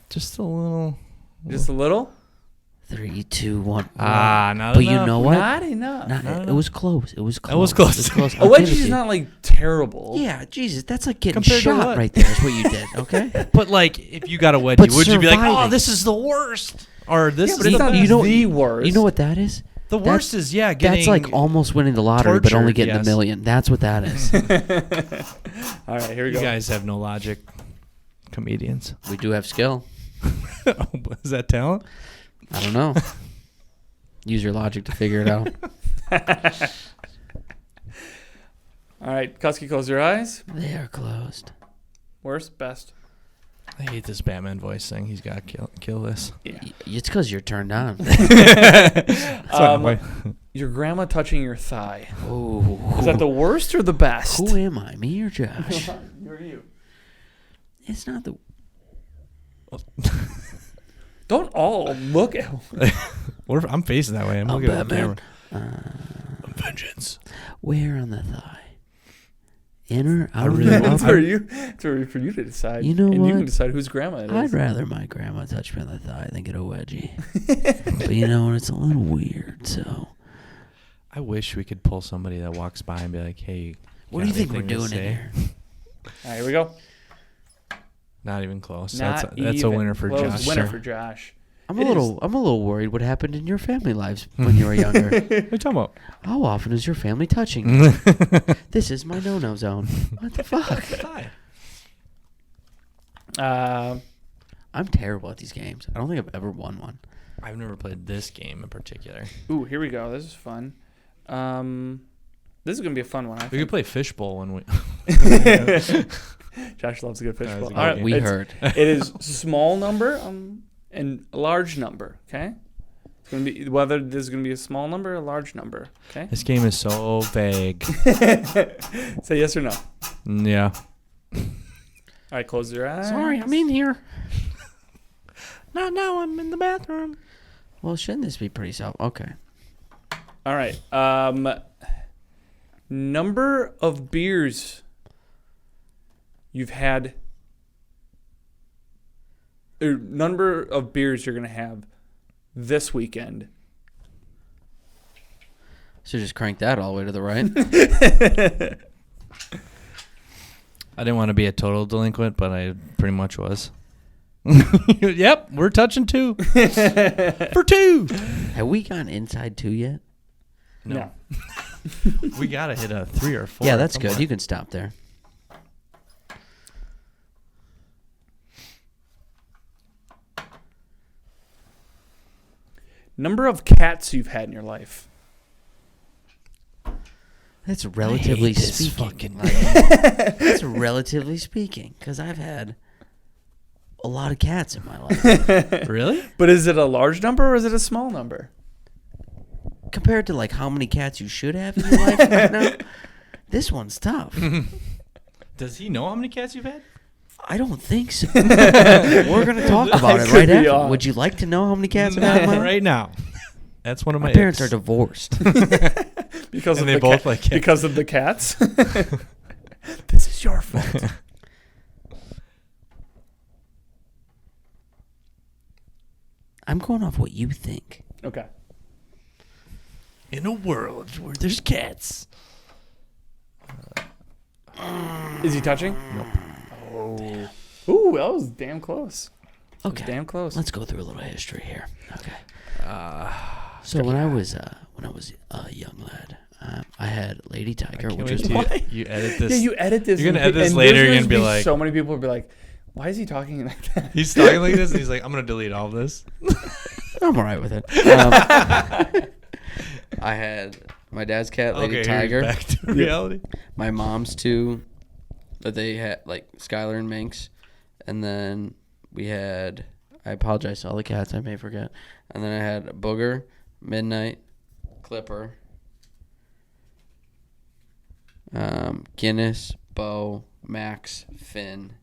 Speaker 3: Just a little...
Speaker 1: Just a little?
Speaker 2: 3, 2, 1.
Speaker 3: Not
Speaker 2: but
Speaker 3: enough.
Speaker 2: you know what?
Speaker 1: Not enough.
Speaker 2: It was close. It was close.
Speaker 3: It was close.
Speaker 2: It was close.
Speaker 1: A
Speaker 2: I'll give it
Speaker 1: wedgie's
Speaker 2: to you.
Speaker 1: not like terrible.
Speaker 2: Yeah, Jesus, that's like getting
Speaker 3: Compared to
Speaker 2: shot
Speaker 3: what?
Speaker 2: right there. Is what you did. Okay.
Speaker 3: But like, if you got a wedgie,
Speaker 2: But
Speaker 3: would you be like,
Speaker 2: surviving.
Speaker 3: "Oh, this is the worst," or "This
Speaker 1: Yeah,
Speaker 3: is
Speaker 1: but it's
Speaker 3: the
Speaker 1: not
Speaker 3: best"?
Speaker 1: the worst.
Speaker 2: You know what that is?
Speaker 3: The worst is getting.
Speaker 2: That's like almost winning the lottery, but only
Speaker 3: tortured,
Speaker 2: getting
Speaker 3: yes.
Speaker 2: $1 million. That's what that is.
Speaker 1: All right, here we
Speaker 3: You
Speaker 1: go.
Speaker 3: guys have no logic, comedians.
Speaker 2: We do have skill.
Speaker 3: Is that talent?
Speaker 2: I don't know. Use your logic to figure it out.
Speaker 1: All right, Cuske, close your eyes.
Speaker 2: They are closed.
Speaker 1: Worst? Best?
Speaker 3: I hate this Batman voice thing. He's got to kill this.
Speaker 1: Yeah.
Speaker 2: It's because you're turned on.
Speaker 1: Your grandma touching your thigh.
Speaker 2: Oh,
Speaker 1: Is that the worst or the best?
Speaker 2: who am I? Me or Josh?
Speaker 1: You're you.
Speaker 2: It's not the.
Speaker 1: Don't all look at.
Speaker 3: I'm facing that way. I'm looking at the camera. Vengeance.
Speaker 2: Where on the thigh? Inner,
Speaker 3: I
Speaker 2: outer,
Speaker 3: really want
Speaker 1: That's
Speaker 2: upper?
Speaker 1: for you. That's for you to decide.
Speaker 2: You know
Speaker 1: and
Speaker 2: what?
Speaker 1: you can decide whose grandma it is.
Speaker 2: I'd rather my grandma touch me on the thigh than get a wedgie. But you know what? It's a little weird, so.
Speaker 3: I wish we could pull somebody that walks by and be like, "Hey,
Speaker 2: What do you
Speaker 3: got
Speaker 2: think we're
Speaker 3: anything to
Speaker 2: doing in
Speaker 3: say?"
Speaker 2: here?
Speaker 1: All right, here we go.
Speaker 3: Not even close.
Speaker 1: Not
Speaker 3: That's a
Speaker 1: even
Speaker 3: winner for
Speaker 1: close.
Speaker 3: Josh.
Speaker 1: Winner
Speaker 3: sir.
Speaker 1: for Josh.
Speaker 2: I'm
Speaker 1: It
Speaker 2: a little worried what happened in your family lives when you were younger.
Speaker 3: What are you talking about?
Speaker 2: How often is your family touching you? This is my no-no zone. What the fuck? I'm terrible at these games. I don't think I've ever won one.
Speaker 3: I've never played this game in particular.
Speaker 1: Ooh, here we go. This is fun. This is gonna be a fun one. I
Speaker 3: We
Speaker 1: think.
Speaker 3: could play fishbowl when we.
Speaker 1: Josh loves a good
Speaker 3: That was
Speaker 1: fishbowl.
Speaker 3: a good
Speaker 1: All right,
Speaker 3: game.
Speaker 2: We
Speaker 1: it's-
Speaker 2: heard.
Speaker 1: It is small number and a large number. Okay. It's gonna be whether this is gonna be a small number or a large number. Okay.
Speaker 3: This game is so vague.
Speaker 1: Say yes or no.
Speaker 3: Yeah.
Speaker 1: All right, close your eyes.
Speaker 2: Sorry, I'm in here.
Speaker 3: Not now. I'm in the bathroom.
Speaker 2: Well, shouldn't this be pretty self? Okay.
Speaker 1: All right. Number of beers you've had. Or number of beers you're gonna have this weekend.
Speaker 2: So just crank that all the way to the right.
Speaker 3: I didn't want to be a total delinquent, but I pretty much was. Yep, we're touching 2. For 2.
Speaker 2: Have we gone inside 2 yet?
Speaker 1: No.
Speaker 3: We got to hit a 3 or 4.
Speaker 2: Yeah, that's good. You can stop there.
Speaker 1: Number of cats you've had in your life.
Speaker 2: That's relatively
Speaker 3: this
Speaker 2: speaking. That's relatively speaking, because I've had a lot of cats in my life.
Speaker 3: Really?
Speaker 1: But is it a large number or is it a small number?
Speaker 2: Compared to like how many cats you should have in your life right now, this one's tough.
Speaker 3: Does he know how many cats you've had?
Speaker 2: I don't think so. We're gonna talk about it
Speaker 1: could
Speaker 2: right
Speaker 1: be
Speaker 2: after.
Speaker 1: off.
Speaker 2: Would you like to know how many cats I've had in my life?
Speaker 3: Right now. That's one of my
Speaker 2: My parents
Speaker 3: icks.
Speaker 2: are divorced.
Speaker 1: Because
Speaker 3: And
Speaker 1: of
Speaker 3: they
Speaker 1: the
Speaker 3: both like cats.
Speaker 1: because of the cats. This is your fault.
Speaker 2: I'm going off what you think.
Speaker 1: Okay.
Speaker 3: In a world where there's cats.
Speaker 1: Is he touching? Nope. Oh. Ooh, that was damn close. That was
Speaker 2: Okay,
Speaker 1: damn close.
Speaker 2: let's go through a little history here. Okay. So when I was a young lad, I had Lady Tiger,
Speaker 3: Can't
Speaker 2: which
Speaker 3: wait
Speaker 2: was
Speaker 3: till
Speaker 1: Why?
Speaker 3: you edit this.
Speaker 1: Yeah, you edit this.
Speaker 3: You're gonna
Speaker 1: and-
Speaker 3: edit this
Speaker 1: and
Speaker 3: later,
Speaker 1: there's
Speaker 3: you're gonna be like-
Speaker 1: so many people will be like, why is he talking like that?
Speaker 3: He's talking like this, and he's like, I'm gonna delete all this.
Speaker 2: I'm all right with it. I had my dad's cat, Lady
Speaker 3: Okay,
Speaker 2: Tiger.
Speaker 3: here's back to reality.
Speaker 2: My mom's two that they had, like Skylar and Minx. And then we had, I apologize to all the cats, I may forget. And then I had Booger, Midnight, Clipper, Guinness, Bo, Max, Finn.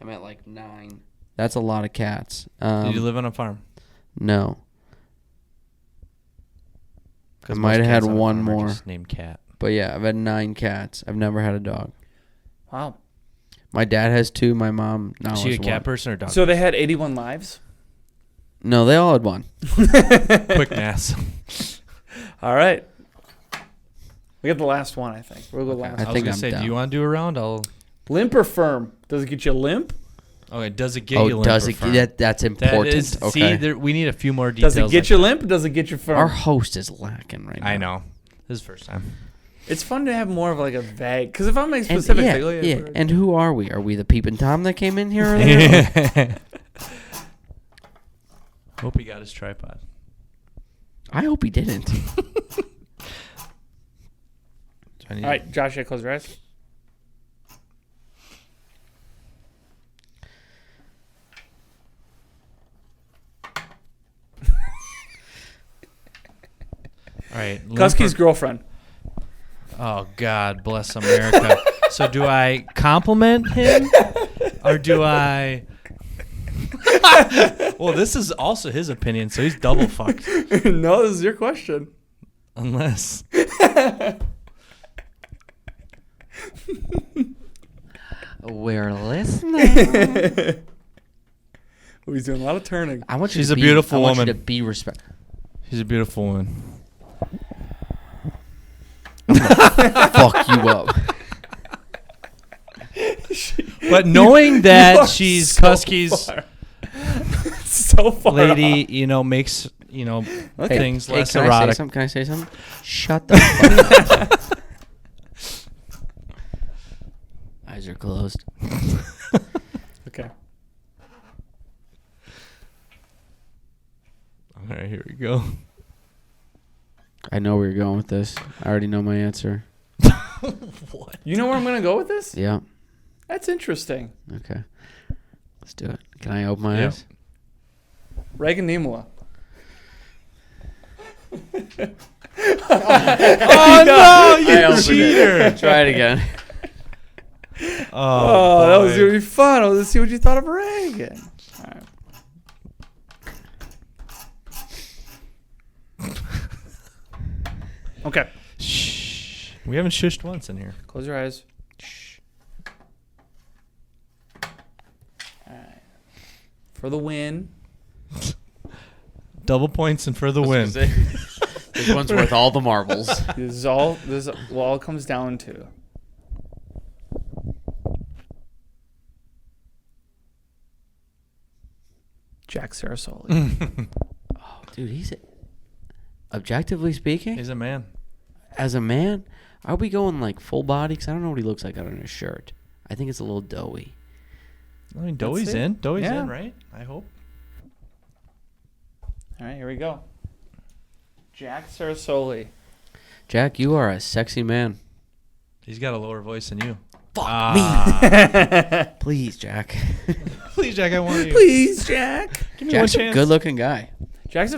Speaker 2: I'm at like 9. That's a lot of cats.
Speaker 3: Did you live on a farm?
Speaker 2: No.
Speaker 3: 'Cause
Speaker 2: I might
Speaker 3: most
Speaker 2: have had
Speaker 3: cats on a
Speaker 2: one
Speaker 3: farm are
Speaker 2: more.
Speaker 3: just named Cat.
Speaker 2: But yeah, I've had 9 cats. I've never had a dog.
Speaker 1: Wow.
Speaker 2: My dad has 2. My mom now
Speaker 3: Is
Speaker 2: has
Speaker 3: she a cat
Speaker 2: 1.
Speaker 3: person or a dog?
Speaker 1: So they had 81 lives.
Speaker 2: No, they all had 1.
Speaker 3: Quick mass.
Speaker 1: All right. We got the last one, I think. We'll go last.
Speaker 2: I
Speaker 3: I was
Speaker 2: think
Speaker 3: gonna
Speaker 2: I'm
Speaker 3: say,
Speaker 2: down.
Speaker 3: do you want to do a round? I'll.
Speaker 1: Limp or firm? Does it get you limp?
Speaker 3: Okay, does it get you?
Speaker 2: Oh,
Speaker 3: limp
Speaker 2: does
Speaker 3: or
Speaker 2: it?
Speaker 3: firm?
Speaker 2: That's
Speaker 3: That
Speaker 2: important.
Speaker 3: is.
Speaker 2: Okay.
Speaker 3: See, we need a few more
Speaker 1: Does
Speaker 3: details.
Speaker 1: it get
Speaker 3: like
Speaker 1: you
Speaker 3: that.
Speaker 1: limp or does it get you firm?
Speaker 2: Our host is lacking right now.
Speaker 3: I know. This is the first time.
Speaker 1: It's fun to have more of like a vague. Because if I'm making
Speaker 2: And,
Speaker 1: specific,
Speaker 2: yeah,
Speaker 1: like, oh,
Speaker 2: yeah.
Speaker 1: we're-
Speaker 2: And who are we? Are we the Peep and Tom that came in here earlier?
Speaker 3: Hope he got his tripod.
Speaker 2: I hope he didn't.
Speaker 1: All right, Josh, close your eyes.
Speaker 3: All right.
Speaker 1: Cuske's girlfriend.
Speaker 3: Oh God, bless America. So do I compliment him, or do I? Well, this is also his opinion, so he's double fucked.
Speaker 1: No, this is your question.
Speaker 3: Unless
Speaker 2: We're listening.
Speaker 1: Oh, he's doing a lot of turning.
Speaker 2: I want you
Speaker 3: She's
Speaker 2: to
Speaker 3: a
Speaker 2: be,
Speaker 3: beautiful
Speaker 2: I want
Speaker 3: woman.
Speaker 2: you to be respectful.
Speaker 3: she's a beautiful woman.
Speaker 2: Fuck you up.
Speaker 3: But knowing
Speaker 1: You
Speaker 3: that
Speaker 1: are
Speaker 3: she's
Speaker 1: so
Speaker 3: Cuske's
Speaker 1: far. So far
Speaker 3: lady,
Speaker 1: off.
Speaker 3: makes
Speaker 2: Okay.
Speaker 3: things
Speaker 2: Hey,
Speaker 3: less
Speaker 2: can
Speaker 3: erotic.
Speaker 2: Can I say something? Shut the fuck up. Eyes are closed.
Speaker 1: Okay.
Speaker 3: All right, here we go.
Speaker 2: I know where you're going with this. I already know my answer.
Speaker 3: What?
Speaker 1: You know where I'm going to go with this?
Speaker 2: Yeah.
Speaker 1: That's interesting.
Speaker 2: Okay. Let's do it. Can I open my
Speaker 3: Yeah.
Speaker 2: eyes?
Speaker 1: Reagan Nimula.
Speaker 3: Oh no,
Speaker 2: I
Speaker 3: you
Speaker 2: opened
Speaker 3: cheater!
Speaker 2: it. Try it again.
Speaker 1: Oh, that was
Speaker 3: boy.
Speaker 1: going to be fun. I was going to see what you thought of Reagan. All right. Okay.
Speaker 3: Shh. We haven't shushed once in here.
Speaker 1: Close your eyes. All right. For the win.
Speaker 3: Double points and for the win.
Speaker 2: This one's worth all the marbles.
Speaker 1: This is all it comes down to. Jack Sarasoli.
Speaker 2: Oh, dude, he's objectively speaking,
Speaker 3: He's a man.
Speaker 2: as a man, are we going like full body? Because I don't know what he looks like out on his shirt. I think it's a little doughy.
Speaker 3: I mean, Doey's
Speaker 1: it.
Speaker 3: in. Doey's
Speaker 1: Yeah.
Speaker 3: in, right? I hope.
Speaker 1: All right, here we go. Jack Sarasoli.
Speaker 2: Jack, you are a sexy man.
Speaker 3: He's got a lower voice than you.
Speaker 2: Fuck me. Please, Jack.
Speaker 3: Please, Jack, I want you.
Speaker 1: Please, Jack.
Speaker 3: Give me
Speaker 2: Jack's
Speaker 3: one
Speaker 2: a
Speaker 3: chance.
Speaker 2: good-looking guy.
Speaker 1: Jack's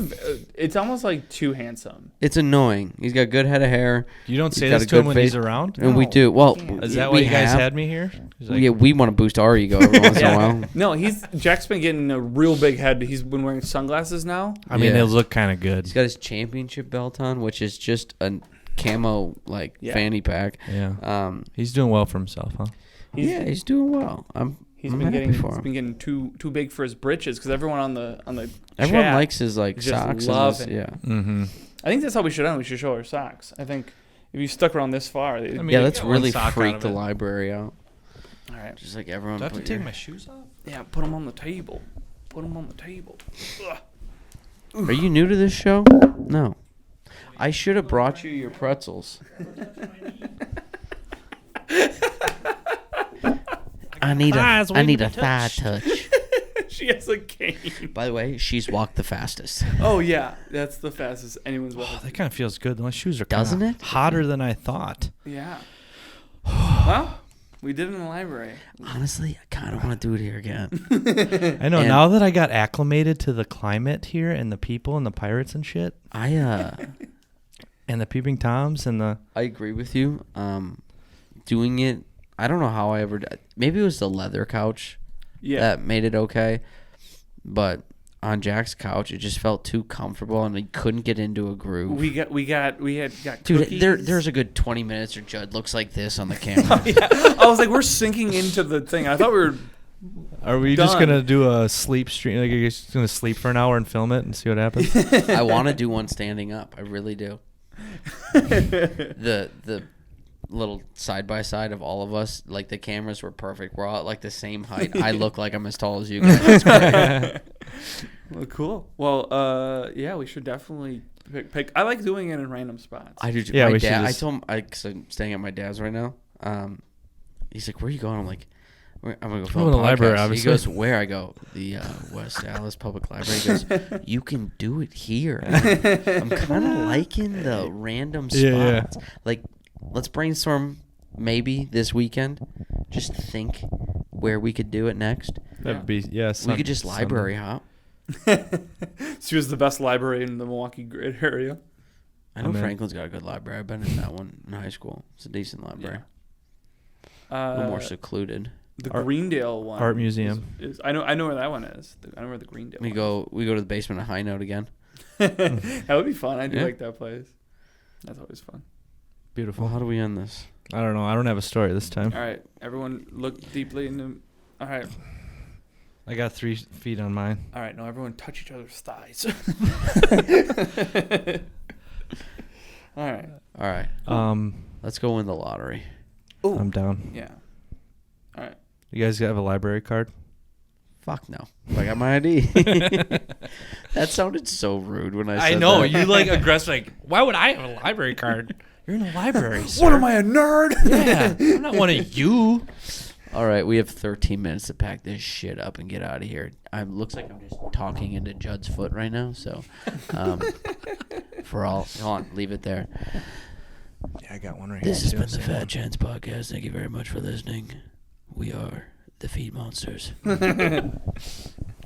Speaker 1: it's almost like too handsome.
Speaker 2: It's annoying. He's got good head of hair,
Speaker 3: You don't say
Speaker 2: He's got
Speaker 3: this
Speaker 2: a
Speaker 3: to him
Speaker 2: good
Speaker 3: when
Speaker 2: face.
Speaker 3: he's around?
Speaker 2: and we
Speaker 1: No,
Speaker 2: do. Well,
Speaker 1: can't.
Speaker 3: Is that
Speaker 2: we
Speaker 3: why you guys
Speaker 2: have-
Speaker 3: had me here? He's like,
Speaker 2: Yeah, we want to boost our ego every once in a while.
Speaker 1: No, Jack's been getting a real big head. He's been wearing sunglasses now.
Speaker 3: I mean,
Speaker 2: Yeah.
Speaker 3: they look kind of good.
Speaker 2: He's got his championship belt on, which is just a camo
Speaker 1: Yeah.
Speaker 2: fanny pack.
Speaker 3: Yeah. He's doing well for himself, huh?
Speaker 2: He's doing well. I'm
Speaker 1: been
Speaker 2: happy
Speaker 1: getting
Speaker 2: for
Speaker 1: he's
Speaker 2: him.
Speaker 1: been getting too big for his britches because everyone on the
Speaker 2: Everyone
Speaker 1: chat
Speaker 2: likes his like
Speaker 1: just
Speaker 2: socks.
Speaker 1: love
Speaker 2: And
Speaker 1: it.
Speaker 2: his, yeah.
Speaker 3: Mm-hmm.
Speaker 1: I think that's how we should end. We should show our socks. I think if you stuck around this far,
Speaker 3: I mean,
Speaker 2: Yeah,
Speaker 3: you
Speaker 2: let's
Speaker 3: get one
Speaker 2: really
Speaker 3: sock out
Speaker 2: freak
Speaker 3: of
Speaker 2: the
Speaker 3: it.
Speaker 2: library out.
Speaker 1: all right.
Speaker 2: Just like everyone.
Speaker 3: Do I have to
Speaker 2: put
Speaker 3: take
Speaker 2: your-
Speaker 3: my shoes off?
Speaker 1: Yeah, put them on the table. Put them on the table. Ugh.
Speaker 2: Are you new to this show? No. I should have brought you your pretzels. I need a thigh touch.
Speaker 1: She has a cane.
Speaker 2: By the way, she's walked the fastest.
Speaker 1: Oh yeah, that's the fastest anyone's
Speaker 3: Oh,
Speaker 1: walked.
Speaker 3: that kind of feels good. My shoes are
Speaker 2: Doesn't it?
Speaker 3: hotter than I thought.
Speaker 1: Yeah. Well, we did it in the library.
Speaker 2: Honestly, I kind of want to do it here again.
Speaker 3: I know.
Speaker 2: And-
Speaker 3: now that I got acclimated to the climate here and the people and the pirates and shit
Speaker 2: I
Speaker 3: and the peeping toms and the
Speaker 2: agree with you. Doing it, I don't know how I ever did. Maybe it was the leather couch that made it okay. But on Jack's couch, it just felt too comfortable, and I couldn't get into a groove.
Speaker 1: We had got
Speaker 2: Dude,
Speaker 1: cookies.
Speaker 2: there's a good 20 minutes where Judd looks like this on the camera.
Speaker 1: Yeah. I was like, we're sinking into the thing. I thought we were.
Speaker 3: Are we
Speaker 1: Done.
Speaker 3: just gonna do a sleep stream? Like, you're just gonna sleep for an hour and film it and see what happens?
Speaker 2: I want to do one standing up. I really do. The little side by side of all of us, like the cameras were perfect. We're all at like the same height. I look like I'm as tall as you guys. It's great.
Speaker 1: Well, cool. Well, yeah, we should definitely pick. I like doing it in random spots.
Speaker 2: I do.
Speaker 3: Yeah,
Speaker 2: my
Speaker 3: we should
Speaker 2: dad.
Speaker 3: just-
Speaker 2: I told him cause I'm staying at my dad's right now. He's like, "Where are you going?" I'm like, "I'm gonna go film
Speaker 3: to
Speaker 2: a
Speaker 3: the library,
Speaker 2: podcast."
Speaker 3: obviously.
Speaker 2: He goes, "Where?" I go, "The West Dallas Public Library." He goes, "You can do it here." I'm kind of liking the random spots.
Speaker 3: Yeah.
Speaker 2: Like, let's brainstorm maybe this weekend. Just think where we could do it next.
Speaker 3: That'd be
Speaker 2: We could just library hop.
Speaker 1: She was the best library in the Milwaukee great area.
Speaker 2: I know
Speaker 3: I'm in.
Speaker 2: Franklin's got a good library. I've been in that one in high school. It's a decent library. A little more secluded.
Speaker 1: The
Speaker 3: Art-
Speaker 1: Greendale one.
Speaker 3: Art museum.
Speaker 1: Is I know where that one is. I know where the Greendale.
Speaker 2: We
Speaker 1: one
Speaker 2: go to the basement of High Note again.
Speaker 1: is. That would be fun. I do
Speaker 2: Yeah.
Speaker 1: like that place. That's always fun.
Speaker 3: Beautiful.
Speaker 2: Well, how do we end this?
Speaker 3: I don't know. I don't have a story this time.
Speaker 1: All right, everyone, look deeply into. All right,
Speaker 3: I got 3 feet on mine.
Speaker 1: all right. Now everyone, touch each other's thighs. All right.
Speaker 2: All right. Let's go win the lottery.
Speaker 1: Ooh.
Speaker 3: I'm down.
Speaker 1: Yeah. All right.
Speaker 3: You guys have a library card?
Speaker 2: Fuck no. I got my ID. That sounded so rude when I said that.
Speaker 3: You like aggressive. Like, why would I have a library card? You're in a library, sir.
Speaker 1: What am I, a nerd?
Speaker 3: Yeah, I'm not one of you.
Speaker 2: All right, we have 13 minutes to pack this shit up and get out of here. Looks like I'm just talking into Judd's foot right now, so hold on, leave it there.
Speaker 3: Yeah, I got one right
Speaker 2: This has
Speaker 3: here.
Speaker 2: been the Fat Chance Podcast. Thank you very much for listening. We are the Feed Monsters.